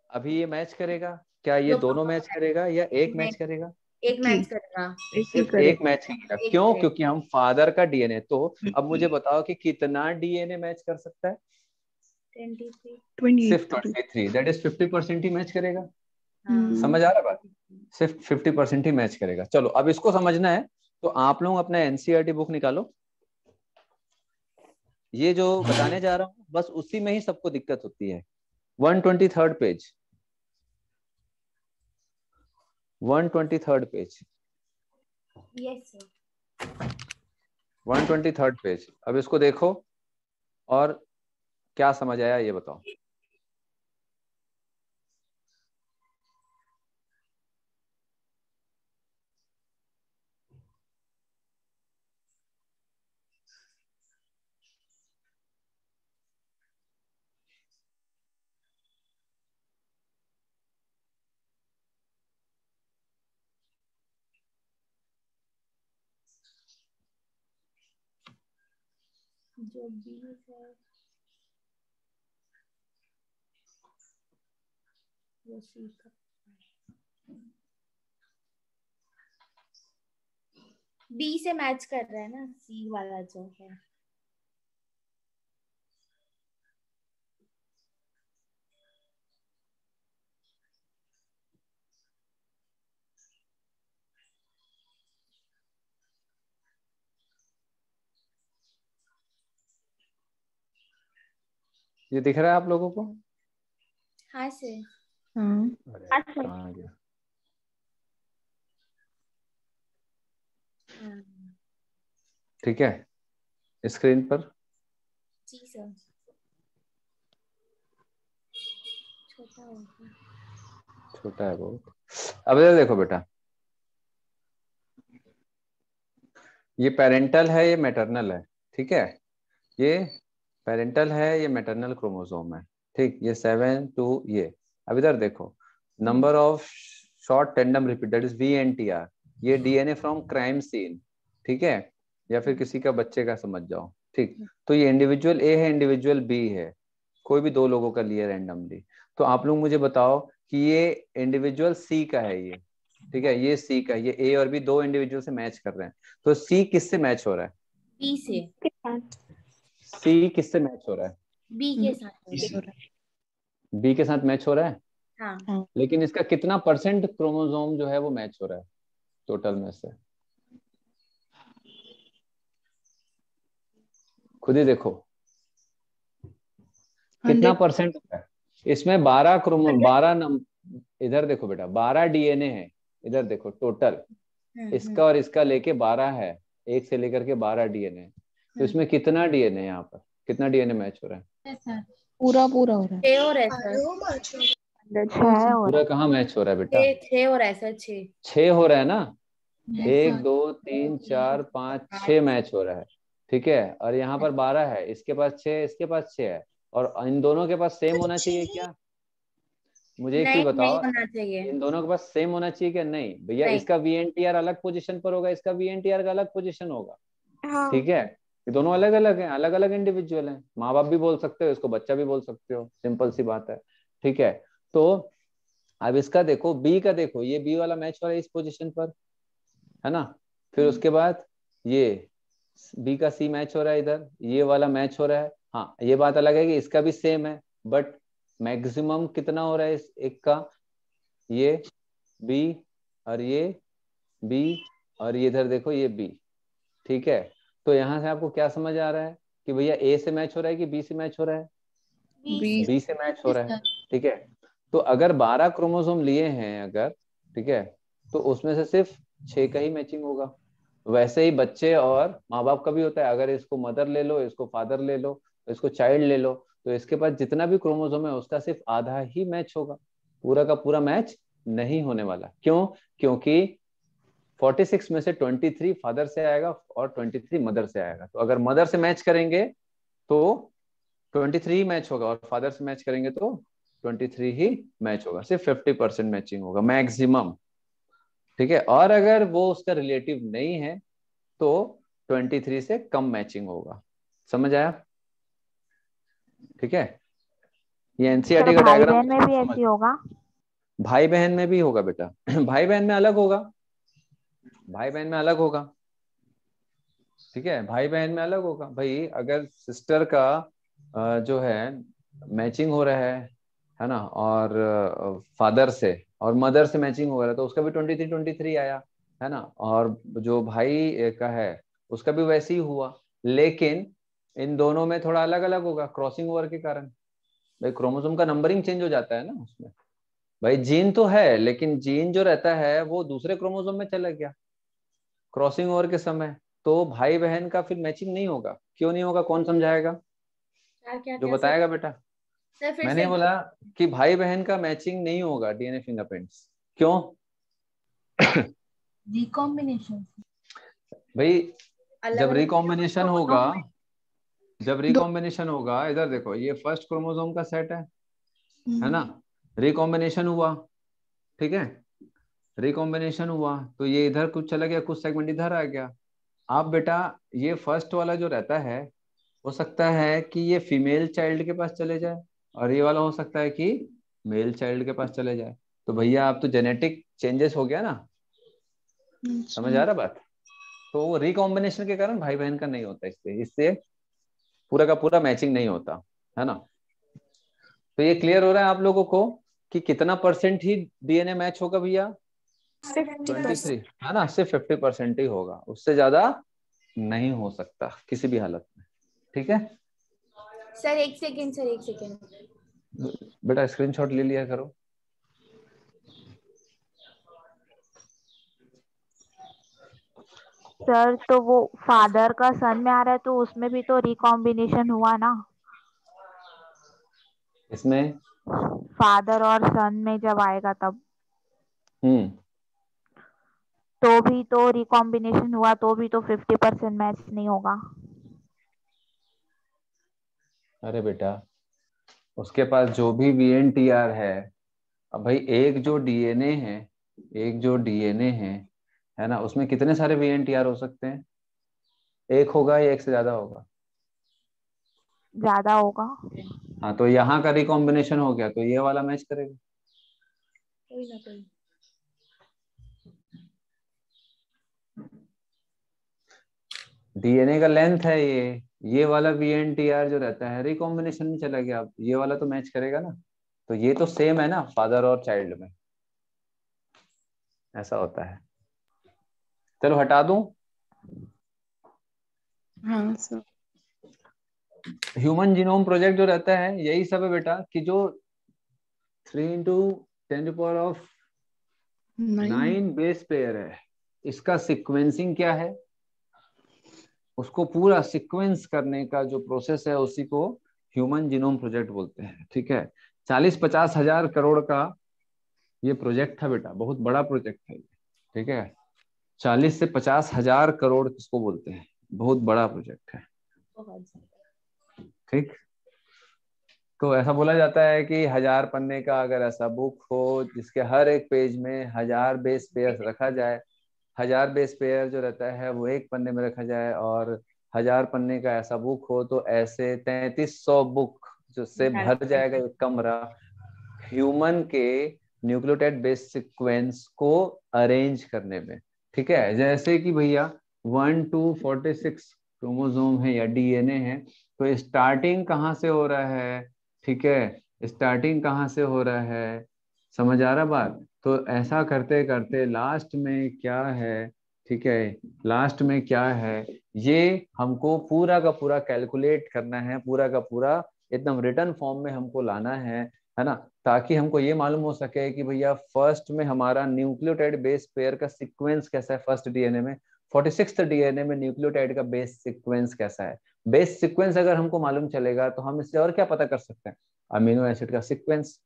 Speaker 1: अभी ये मैच करेगा? क्या ये दोनों मैच करेगा या एक मैच करेगा?
Speaker 8: एक मैच करेगा।
Speaker 1: सिर्फ एक मैच करेगा। क्यों? क्योंकि हम फादर का डीएनए। तो अब मुझे बताओ कि कितना डीएनए मैच कर सकता है?
Speaker 6: 23।
Speaker 1: सिर्फ 23, दैट इज 50% ही मैच करेगा। समझ आ रहा बात? सिर्फ 50% ही मैच करेगा। चलो, अब इसको समझना है तो आप लोग अपना NCERT बुक निकालो। ये जो बताने जा रहा हूँ बस उसी में ही सबको दिक्कत होती है। 123rd page, 123rd page,
Speaker 8: yes sir.
Speaker 1: 123rd page. अब इसको देखो और क्या समझ आया ये बताओ।
Speaker 8: जो बी है वो सी का बी से मैच कर रहा है ना, सी वाला जो है।
Speaker 1: ये दिख रहा है आप लोगों को?
Speaker 8: हाँ से
Speaker 1: अरे कहाँ गया? ठीक है, स्क्रीन पर
Speaker 8: जी सर। छोटा होगा।
Speaker 1: छोटा है बहुत। अब इधर देखो बेटा, ये पेरेंटल है, ये मैटरनल है। ठीक है, ये पेरेंटल है, ये मैटरनल क्रोमोसोम है। ठीक, ये 7 2 ये। अब इधर देखो, number of short tandem repeat, that is VNTR। ये डीएनए फ्रॉम क्राइम सीन। ठीक है, या फिर किसी का बच्चे का समझ जाओ। ठीक, तो ये इंडिविजुअल ए है, इंडिविजुअल बी है, कोई भी दो लोगों का लिए रैंडमली। तो आप लोग मुझे बताओ कि ये इंडिविजुअल सी का है ये। ठीक है, ये सी का, ये ए और बी दो इंडिविजुअल से मैच कर रहे हैं। तो सी किससे मैच हो रहा है?
Speaker 8: बी से।
Speaker 1: सी किससे मैच हो रहा है?
Speaker 8: बी के साथ।
Speaker 1: बी के साथ मैच हो रहा है।
Speaker 8: हाँ।
Speaker 1: लेकिन इसका कितना परसेंट क्रोमोसोम जो है वो मैच हो रहा है टोटल में से? खुद ही देखो कितना परसेंट है इसमें। 12 इधर देखो बेटा, 12 डीएनए है। इधर देखो टोटल इसका और इसका लेके 12 है, एक से लेकर के 12 डीएनए। तो इसमें कितना डीएनए, यहाँ पर कितना डीएनए मैच हो रहा है?
Speaker 2: पूरा पूरा हो रहा है।
Speaker 8: 6 हो रहा है सर।
Speaker 1: पूरा कहाँ मैच हो रहा है बेटा?
Speaker 8: 6 हो रहा है सर। 6
Speaker 1: 6 हो रहा है ना। 1 2 3 4 5 6 मैच हो रहा है। ठीक है, और यहाँ पर 12 है, इसके पास 6, इसके पास 6 है। और इन दोनों के पास सेम होना चाहिए क्या? मुझे एक चीज
Speaker 8: नहीं, नहीं
Speaker 1: बताओ,
Speaker 8: होना चाहिए।
Speaker 1: इन दोनों के पास सेम होना चाहिए क्या? नहीं भैया,
Speaker 8: नहीं।
Speaker 1: इसका VNTR अलग पोजीशन पर होगा, इसका VNTR का अलग पोजीशन होगा।
Speaker 8: हाँ।
Speaker 1: ठीक है, ये दोनों अलग अलग हैं, अलग अलग इंडिविजुअल हैं। माँ बाप भी बोल सकते हो इसको, बच्चा भी बोल सकते हो, सिंपल सी बात है। ठीक है, तो अब इसका देखो, बी का देखो, ये बी वाला मैच हो रहा है इस पोजीशन पर, है ना। फिर उसके बाद ये बी का सी मैच हो रहा है इधर, ये वाला मैच हो रहा है। हाँ, ये बात अलग है कि इसका भी सेम है, बट मैक्सिमम कितना हो रहा है इस एक का? ये बी और ये बी और ये इधर देखो ये बी। ठीक है, तो यहाँ से आपको क्या समझ आ रहा है कि भैया ए से मैच हो रहा है कि बी से मैच हो रहा है? बी से मैच हो रहा है। ठीक है, तो अगर 12 क्रोमोसोम लिए हैं अगर, ठीक है, तो उसमें से सिर्फ 6 का ही मैचिंग होगा। वैसे ही बच्चे और माँ बाप का भी होता है। अगर इसको मदर ले लो, इसको फादर ले लो, इसको चाइल्ड ले लो, तो इसके पास जितना भी क्रोमोसोम है उसका सिर्फ आधा ही मैच होगा, पूरा का पूरा मैच नहीं होने वाला। क्यों? क्योंकि 46 में से 23 फादर से आएगा और 23 मदर से आएगा। तो अगर मदर से मैच करेंगे तो 23 मैच होगा, और फादर से मैच करेंगे तो 23 ही मैच होगा। सिर्फ 50% मैचिंग होगा मैक्सिमम। ठीक है, और अगर वो उसका रिलेटिव नहीं है तो 23 से कम मैचिंग होगा। समझ आया? ठीक है, ये एनसीईआरटी का
Speaker 3: भाई
Speaker 1: डायग्राम
Speaker 3: बहन में भी ऐसी होगा?
Speaker 1: भाई बहन में भी होगा बेटा। भाई बहन में अलग होगा, भाई बहन में अलग होगा। ठीक है, भाई बहन में अलग होगा। भाई अगर सिस्टर का जो है मैचिंग हो रहा है ना, और फादर से और मदर से मैचिंग हो रहा है, तो उसका भी 23 आया, है ना। और जो भाई का है उसका भी वैसे ही हुआ, लेकिन इन दोनों में थोड़ा अलग अलग होगा क्रॉसिंग ओवर के कारण। भाई क्रोमोसोम का नंबरिंग चेंज हो जाता है ना उसमें। भाई जीन तो है, लेकिन जीन जो रहता है वो दूसरे क्रोमोसोम में चला गया क्रॉसिंग ओवर के समय। तो भाई बहन का फिर मैचिंग नहीं होगा। क्यों नहीं होगा? कौन समझाएगा?
Speaker 8: क्या क्या
Speaker 1: जो
Speaker 8: क्या सर?
Speaker 1: बताएगा बेटा।
Speaker 8: सर फिर
Speaker 1: मैंने
Speaker 8: से।
Speaker 1: बोला कि भाई बहन का मैचिंग नहीं होगा डीएनए फिंगरप्रिंट्स। क्यों?
Speaker 8: रिकॉम्बिनेशन।
Speaker 1: भाई
Speaker 8: अलग
Speaker 1: जब
Speaker 8: अलग
Speaker 1: रिकॉम्बिनेशन होगा,
Speaker 8: क्रोमोसोम
Speaker 1: जब रिकॉम्बिनेशन होगा, इधर देखो ये फर्स्ट क्रोमोसोम का सेट है ना। रिकॉम्बिनेशन हुआ, ठीक है, रिकॉम्बिनेशन हुआ तो ये इधर कुछ चला गया, कुछ सेगमेंट इधर आ गया। आप बेटा ये फर्स्ट वाला जो रहता है हो सकता है कि ये फीमेल चाइल्ड के पास चले जाए, और ये वाला हो सकता है कि मेल चाइल्ड के पास चले जाए। तो भैया आप तो जेनेटिक चेंजेस हो गया ना, समझ आ रहा बात? तो वो रिकॉम्बिनेशन के कारण भाई बहन का नहीं होता, इससे इससे पूरा का पूरा मैचिंग नहीं होता, है ना? तो ये क्लियर हो रहा है आप लोगों को कि कितना परसेंट ही डीएनए मैच होगा भैया? 23, है ना? सिर्फ 50% ही होगा, उससे ज्यादा नहीं हो सकता किसी भी हालत में। ठीक है
Speaker 8: सर एक सेकेंड।
Speaker 1: बेटा, स्क्रीनशॉट ले लिया करो।
Speaker 11: सर तो वो फादर का सन में आ रहा है तो उसमें भी तो रिकॉम्बिनेशन हुआ ना?
Speaker 1: इसमें
Speaker 11: फादर और सन में जब आएगा तब
Speaker 1: हम्म
Speaker 11: तो भी तो रिकॉम्बिनेशन हुआ, तो भी तो 50% मैच नहीं होगा।
Speaker 1: अरे बेटा, उसके पास जो भी VNTR है, अब भाई एक जो डीएनए है ना, उसमें कितने सारे VNTR हो सकते हैं? एक होगा या एक से ज्यादा होगा?
Speaker 11: ज्यादा होगा।
Speaker 1: हाँ, तो यहाँ का रिकॉम्बिनेशन हो गया तो ये वाला मैच करेगा।
Speaker 8: कोई ना कोई।
Speaker 1: डीएनए का लेंथ है ये वाला VNTR जो रहता है रिकॉम्बिनेशन में चला गया, अब ये वाला तो मैच करेगा ना। तो ये तो सेम है ना फादर और चाइल्ड में, ऐसा होता है। चलो हटा दूं।
Speaker 6: हाँ सर।
Speaker 1: ह्यूमन जीनोम प्रोजेक्ट जो रहता है यही सब है बेटा, कि जो 3 × 10⁹ बेस पेयर है, इसका सीक्वेंसिंग क्या है, उसको पूरा सीक्वेंस करने का जो प्रोसेस है उसी को ह्यूमन जीनोम प्रोजेक्ट बोलते हैं। ठीक है, 40-50 हजार करोड़ का ये प्रोजेक्ट था बेटा, बहुत बड़ा प्रोजेक्ट है। ठीक है, 40 से 50 हजार करोड़ किसको बोलते हैं, बहुत बड़ा प्रोजेक्ट है। ठीक, तो ऐसा बोला जाता है कि 1000 पन्ने का अगर ऐसा बुक हो जिसके हर एक पेज में 1000 बेस पेयर रखा जाए, 1000 बेस पेयर जो रहता है वो एक पन्ने में रखा जाए, और 1000 पन्ने का ऐसा बुक हो तो ऐसे 3300 बुक जो से भर जाएगा एक कमरा ह्यूमन के न्यूक्लियोटाइड बेस सीक्वेंस को अरेंज करने में। ठीक है, जैसे कि भैया 1 to 46 क्रोमोसोम है या डीएनए है, तो स्टार्टिंग कहाँ से हो रहा है? ठीक है, स्टार्टिंग कहाँ से हो रहा है, समझ आ रहा बात? तो ऐसा करते करते लास्ट में क्या है, ठीक है, लास्ट में क्या है, ये हमको पूरा का पूरा कैलकुलेट करना है, पूरा का पूरा एकदम रिटर्न फॉर्म में हमको लाना है ना, ताकि हमको ये मालूम हो सके कि भैया फर्स्ट में हमारा न्यूक्लियोटाइड बेस पेयर का सीक्वेंस कैसा है, फर्स्ट डीएनए में 46th डीएनए में न्यूक्लियोटाइड का बेस सीक्वेंस कैसा है। बेस सीक्वेंस अगर हमको मालूम चलेगा तो हम इससे और क्या पता कर सकते हैं, अमीनो एसिड का सीक्वेंस।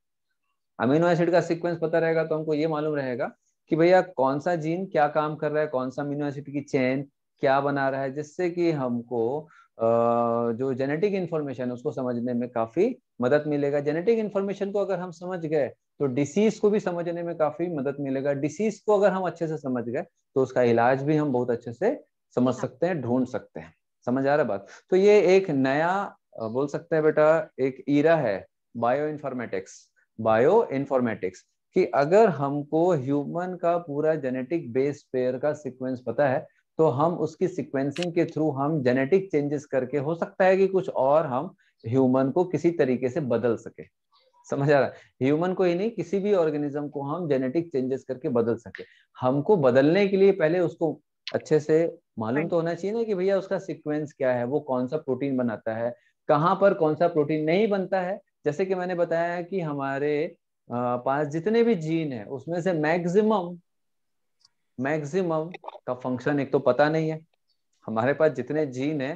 Speaker 1: अमीनो एसिड का सीक्वेंस पता रहेगा तो हमको ये मालूम रहेगा कि भैया कौन सा जीन क्या काम कर रहा है, कौन सा अमीनो एसिड की चेन क्या बना रहा है, जिससे कि हमको जो जेनेटिक इन्फॉर्मेशन उसको समझने में काफी मदद मिलेगा। जेनेटिक इन्फॉर्मेशन को अगर हम समझ गए तो डिसीज को भी समझने में काफी मदद मिलेगा। डिसीज को अगर हम अच्छे से समझ गए तो उसका इलाज भी हम बहुत अच्छे से समझ सकते हैं, ढूंढ सकते हैं। समझ आ रहा बात? तो ये एक नया बोल सकते हैं बेटा एक ईरा है बायो इन्फॉर्मेटिक्स, कि अगर हमको ह्यूमन का पूरा जेनेटिक बेस पेयर का सीक्वेंस पता है तो हम उसकी सीक्वेंसिंग के थ्रू हम जेनेटिक चेंजेस करके हो सकता है कि कुछ और हम ह्यूमन को किसी तरीके से बदल सके। समझ आ रहा है? ह्यूमन को ही नहीं, किसी भी ऑर्गेनिज्म को हम जेनेटिक चेंजेस करके बदल सके। हमको बदलने के लिए पहले उसको अच्छे से मालूम तो होना चाहिए ना कि भैया उसका सीक्वेंस क्या है, वो कौन सा प्रोटीन बनाता है, कहाँ पर कौन सा प्रोटीन नहीं बनता है। जैसे कि मैंने बताया कि हमारे पास जितने भी जीन है उसमें से मैक्सिमम का फंक्शन एक तो पता नहीं है। हमारे पास जितने जीन है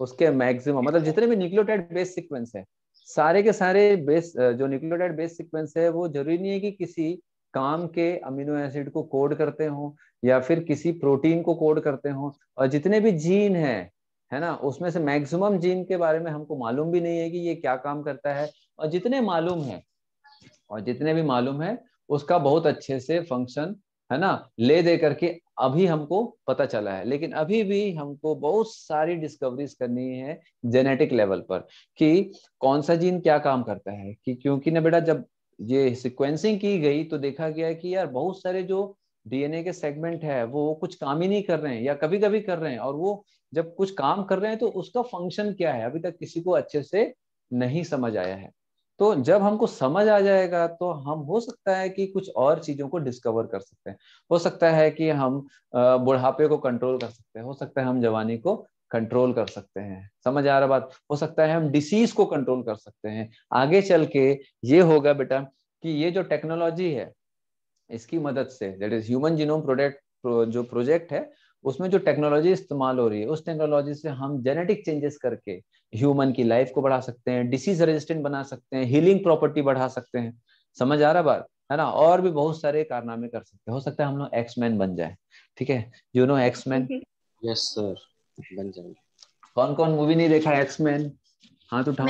Speaker 1: उसके मैक्सिमम मतलब जितने भी न्यूक्लियोटाइड बेस सीक्वेंस है, सारे के सारे बेस जो न्यूक्लियोटाइड बेस सीक्वेंस है वो जरूरी नहीं है कि किसी काम के अमीनो एसिड को कोड करते हो या फिर किसी प्रोटीन को कोड करते हो। और जितने भी जीन है ना, उसमें से मैक्सिमम जीन के बारे में हमको मालूम भी नहीं है कि ये क्या काम करता है। और जितने भी मालूम है उसका बहुत अच्छे से फंक्शन है ना ले दे करके अभी हमको पता चला है, लेकिन अभी भी हमको बहुत सारी डिस्कवरीज करनी है जेनेटिक लेवल पर कि कौन सा जीन क्या काम करता है। कि क्योंकि ना बेटा जब ये सीक्वेंसिंग की गई तो देखा गया कि यार बहुत सारे जो डीएनए के सेगमेंट है वो कुछ काम ही नहीं कर रहे हैं या कभी कभी कर रहे हैं, और वो जब कुछ काम कर रहे हैं तो उसका फंक्शन क्या है अभी तक किसी को अच्छे से नहीं समझ आया है। तो जब हमको समझ आ जाएगा तो हम हो सकता है कि कुछ और चीजों को डिस्कवर कर सकते हैं। हो सकता है कि हम बुढ़ापे को कंट्रोल कर सकते हैं, हो सकता है हम जवानी को कंट्रोल कर सकते हैं। समझ आ रहा बात? हो सकता है हम डिसीज को कंट्रोल कर सकते हैं। आगे चल के ये होगा बेटा कि ये जो टेक्नोलॉजी है इसकी मदद से, that is human genome project, जो प्रोजेक्ट है उसमें जो टेक्नोलॉजी इस्तेमाल हो रही है उस टेक्नोलॉजी से हम जेनेटिक चेंजेस करके ह्यूमन की लाइफ को बढ़ा सकते हैं, डिसीज रेजिस्टेंट बना सकते हैं, हीलिंग प्रॉपर्टी बढ़ा सकते हैं। समझ आ रहा बात है ना? और भी बहुत सारे कारनामे कर सकते हैं। हो सकता है हम लोग एक्समैन बन जाए। ठीक है, यू नो एक्समैन?
Speaker 7: यस सर, बन जाएंगे।
Speaker 1: कौन कौन मूवी नहीं देखा एक्समैन? हाथ उठाओ।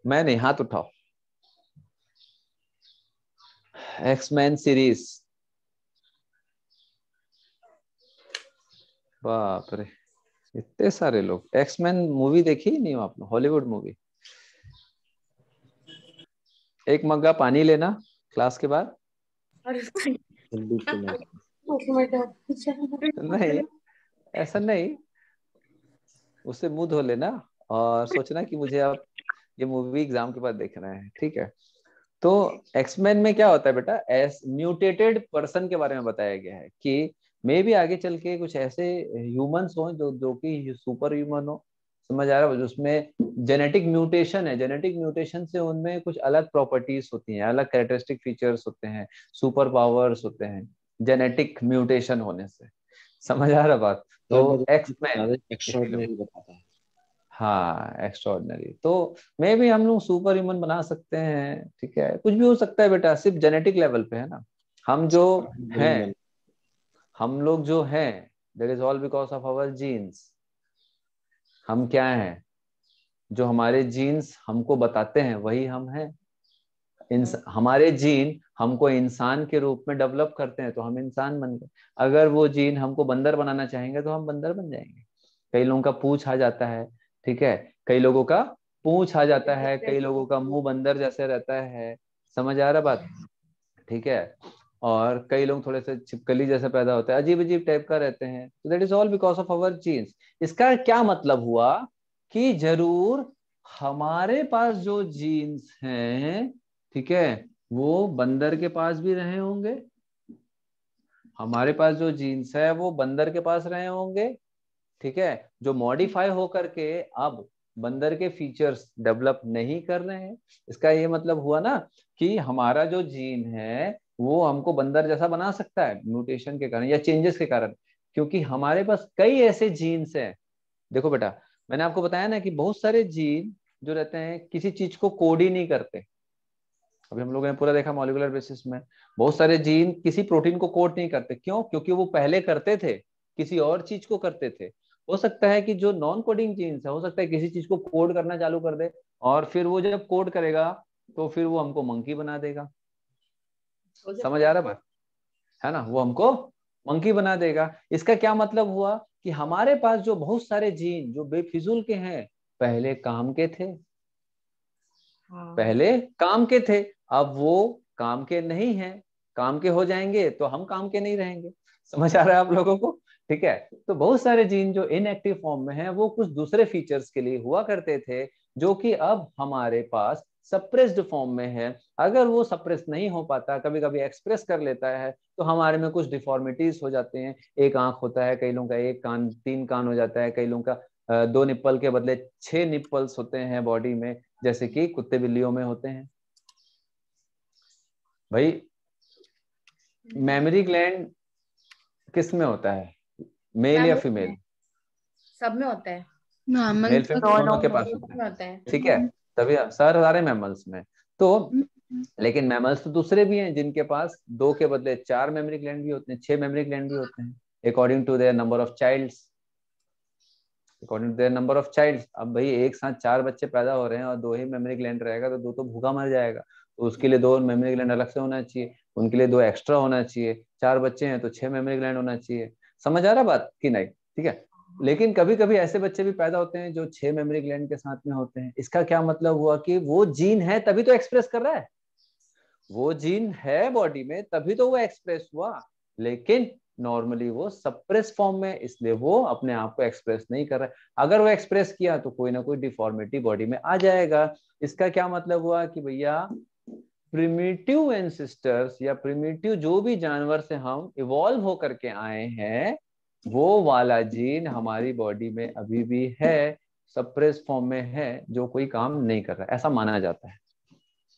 Speaker 1: मैं नहीं, हाथ उठाओ। एक्समैन सीरीज, बाप रे इतने सारे लोग एक्समैन मूवी देखी ही नहीं हो आप लोग? Hollywood movie. एक मग्गा पानी लेना क्लास के बाद। नहीं, ऐसा नहीं, उससे मुंह धो लेना और सोचना कि मुझे आप ये मूवी एग्जाम के बाद देखना है। ठीक है, तो एक्समैन में क्या होता है बेटा, म्यूटेटेड पर्सन के बारे में बताया गया है कि मे भी आगे चल के कुछ ऐसे ह्यूमंस हो जो कि सुपर ह्यूमन हो। समझ आ रहा है? उसमें जेनेटिक म्यूटेशन है, जेनेटिक म्यूटेशन से उनमें कुछ अलग प्रॉपर्टीज होती हैं, अलग कैरेक्टरिस्टिक फीचर्स होते हैं, सुपर पावर्स होते हैं जेनेटिक म्यूटेशन होने से। समझ आ रहा बात? तो एक्समैन
Speaker 7: एक्स्ट्राऑर्डिनरी बताता है।
Speaker 1: हाँ एक्स्ट्राऑर्डिनरी, तो मे भी हम लोग सुपर ह्यूमन बना सकते हैं। ठीक है, कुछ भी हो सकता है बेटा, सिर्फ जेनेटिक लेवल पे है ना। हम जो हैं, हम लोग जो हैं, that is all because of our genes. हम क्या हैं, जो हमारे जीन्स हमको बताते हैं वही हम हैं। हमारे जीन हमको इंसान के रूप में डेवलप करते हैं तो हम इंसान बन गए। अगर वो जीन हमको बंदर बनाना चाहेंगे तो हम बंदर बन जाएंगे। कई लोगों का पूंछ आ जाता है, ठीक है, कई लोगों का पूंछ आ जाता है, कई लोगों का मुंह बंदर जैसे रहता है। समझ आ रहा बात? ठीक है, और कई लोग थोड़े से छिपकली जैसे पैदा होते हैं, अजीब अजीब टाइप का रहते हैं। तो that is all because of our genes. इसका क्या मतलब हुआ कि जरूर हमारे पास जो जीन्स हैं, ठीक है, वो बंदर के पास भी रहे होंगे। हमारे पास जो जीन्स है वो बंदर के पास रहे होंगे। ठीक है, जो मॉडिफाई होकर के अब बंदर के फीचर्स डेवलप नहीं कर रहे हैं। इसका ये मतलब हुआ ना कि हमारा जो जीन है वो हमको बंदर जैसा बना सकता है म्यूटेशन के कारण या चेंजेस के कारण, क्योंकि हमारे पास कई ऐसे जीन्स हैं। देखो बेटा, मैंने आपको बताया ना कि बहुत सारे जीन जो रहते हैं किसी चीज को कोड ही नहीं करते। अभी हम लोगों ने पूरा देखा मॉलिक्यूलर बेसिस में, बहुत सारे जीन किसी प्रोटीन को कोड नहीं करते। क्यों? क्योंकि वो पहले करते थे, किसी और चीज को करते थे। हो सकता है कि जो नॉन कोडिंग जीन्स है, हो सकता है किसी चीज को कोड करना चालू कर दे, और फिर वो जब कोड करेगा तो फिर वो हमको मंकी बना देगा। समझ आ रहा बात है ना? वो हमको मंकी बना देगा। इसका क्या मतलब हुआ कि हमारे पास जो बहुत सारे जीन जो बेफिजूल के हैं, पहले काम के थे, पहले काम के थे, अब वो काम के नहीं हैं। काम के हो जाएंगे तो हम काम के नहीं रहेंगे। समझ आ रहा है आप लोगों को? ठीक है, तो बहुत सारे जीन जो इनएक्टिव फॉर्म में हैं वो कुछ दूसरे फीचर्स के लिए हुआ करते थे, जो कि अब हमारे पास सप्रेस्ड फॉर्म में है। अगर वो सप्रेस नहीं हो पाता, कभी कभी एक्सप्रेस कर लेता है, तो हमारे में कुछ डिफॉर्मिटीज हो जाते हैं। एक आंख होता है, कई लोगों का एक कान, 3 कान हो जाता है, कई लोगों का 2 निप्पल के बदले 6 निप्पल्स होते हैं बॉडी में, जैसे कि कुत्ते बिल्लियों में होते हैं। भाई मेमोरी ग्लैंड किस में होता है, मेल या फीमेल?
Speaker 8: सब में होता है,
Speaker 1: मेल फीमेल दोनों के पास होता है। ठीक है, तभी सारे मैमल्स में। तो लेकिन मैमल्स तो दूसरे भी हैं जिनके पास 2 के बदले 4 मेमोरी ग्लैंड भी होते हैं, 6 मेमोरी ग्लैंड भी होते हैं, according to their number of childs. According to their number of childs. अब भाई एक साथ 4 बच्चे पैदा हो रहे हैं और 2 ही मेमोरी ग्लैंड रहेगा तो 2 तो भूखा मर जाएगा, तो उसके लिए 2 मेमोरी ग्लैंड अलग से होना चाहिए। उनके लिए 2 एक्स्ट्रा होना चाहिए, 4 बच्चे हैं तो 6 मेमोरी ग्लैंड होना चाहिए। समझ आ रहा बात कि नहीं? ठीक है। लेकिन कभी कभी ऐसे बच्चे भी पैदा होते हैं जो 6 मेमोरी ग्लैंड के साथ में होते हैं। इसका क्या मतलब हुआ कि वो जीन है तभी तो एक्सप्रेस कर रहा है, वो जीन है बॉडी में तभी तो वो एक्सप्रेस हुआ, लेकिन नॉर्मली वो सप्रेस फॉर्म में, इसलिए वो अपने आप को एक्सप्रेस नहीं कर रहा है। अगर वो एक्सप्रेस किया तो कोई ना कोई डिफॉर्मिटी बॉडी में आ जाएगा। इसका क्या मतलब हुआ कि भैया प्रिमिटिव एंसेस्टर्स या प्रिमिटिव जो भी जानवर से हम इवॉल्व होकर के आए हैं, वो वाला जीन हमारी बॉडी में अभी भी है, सप्रेस फॉर्म में है, जो कोई काम नहीं कर रहा है, ऐसा माना जाता है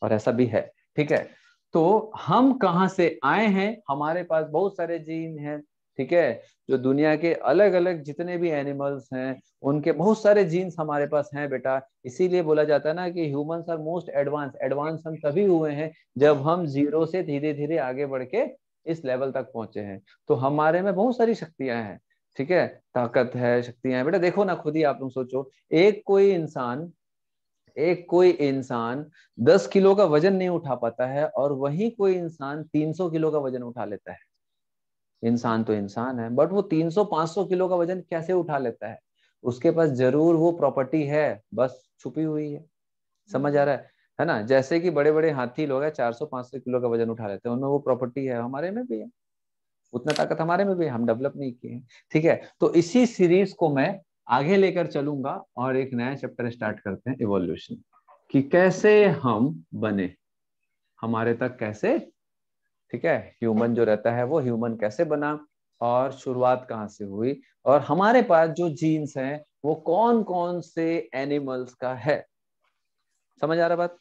Speaker 1: और ऐसा भी है। ठीक है। तो हम कहाँ से आए हैं? हमारे पास बहुत सारे जीन हैं, ठीक है, जो दुनिया के अलग अलग जितने भी एनिमल्स हैं उनके बहुत सारे जीन्स हमारे पास हैं बेटा। इसीलिए बोला जाता है ना कि humans are most advance. Advance हम तभी हुए हैं जब हम 0 से धीरे धीरे आगे बढ़ के इस लेवल तक पहुंचे हैं। तो हमारे में बहुत सारी शक्तियां हैं, ठीक है, ताकत है, शक्तियां हैं बेटा। देखो ना, खुद ही आप लोग सोचो, एक कोई इंसान 10 किलो का वजन नहीं उठा पाता है और वही कोई इंसान 300 किलो का वजन उठा लेता है। इंसान तो इंसान है, बट वो 300-500 किलो का वजन कैसे उठा लेता है? उसके पास जरूर वो प्रॉपर्टी है, बस छुपी हुई है। समझ आ रहा है ना? जैसे कि बड़े बड़े हाथी लोग हैं 400-500 किलो का वजन उठा लेते हैं, उनमें वो प्रॉपर्टी है, हमारे में भी है, उतना ताकत हमारे में भी है, हम डेवलप नहीं किए हैं। ठीक है। तो इसी सीरीज को मैं आगे लेकर चलूंगा और एक नया चैप्टर स्टार्ट करते हैं, इवोल्यूशन, कि कैसे हम बने, हमारे तक कैसे, ठीक है, ह्यूमन जो रहता है वो ह्यूमन कैसे बना और शुरुआत कहाँ से हुई, और हमारे पास जो जीन्स हैं वो कौन कौन से एनिमल्स का है। समझ आ रहा बात?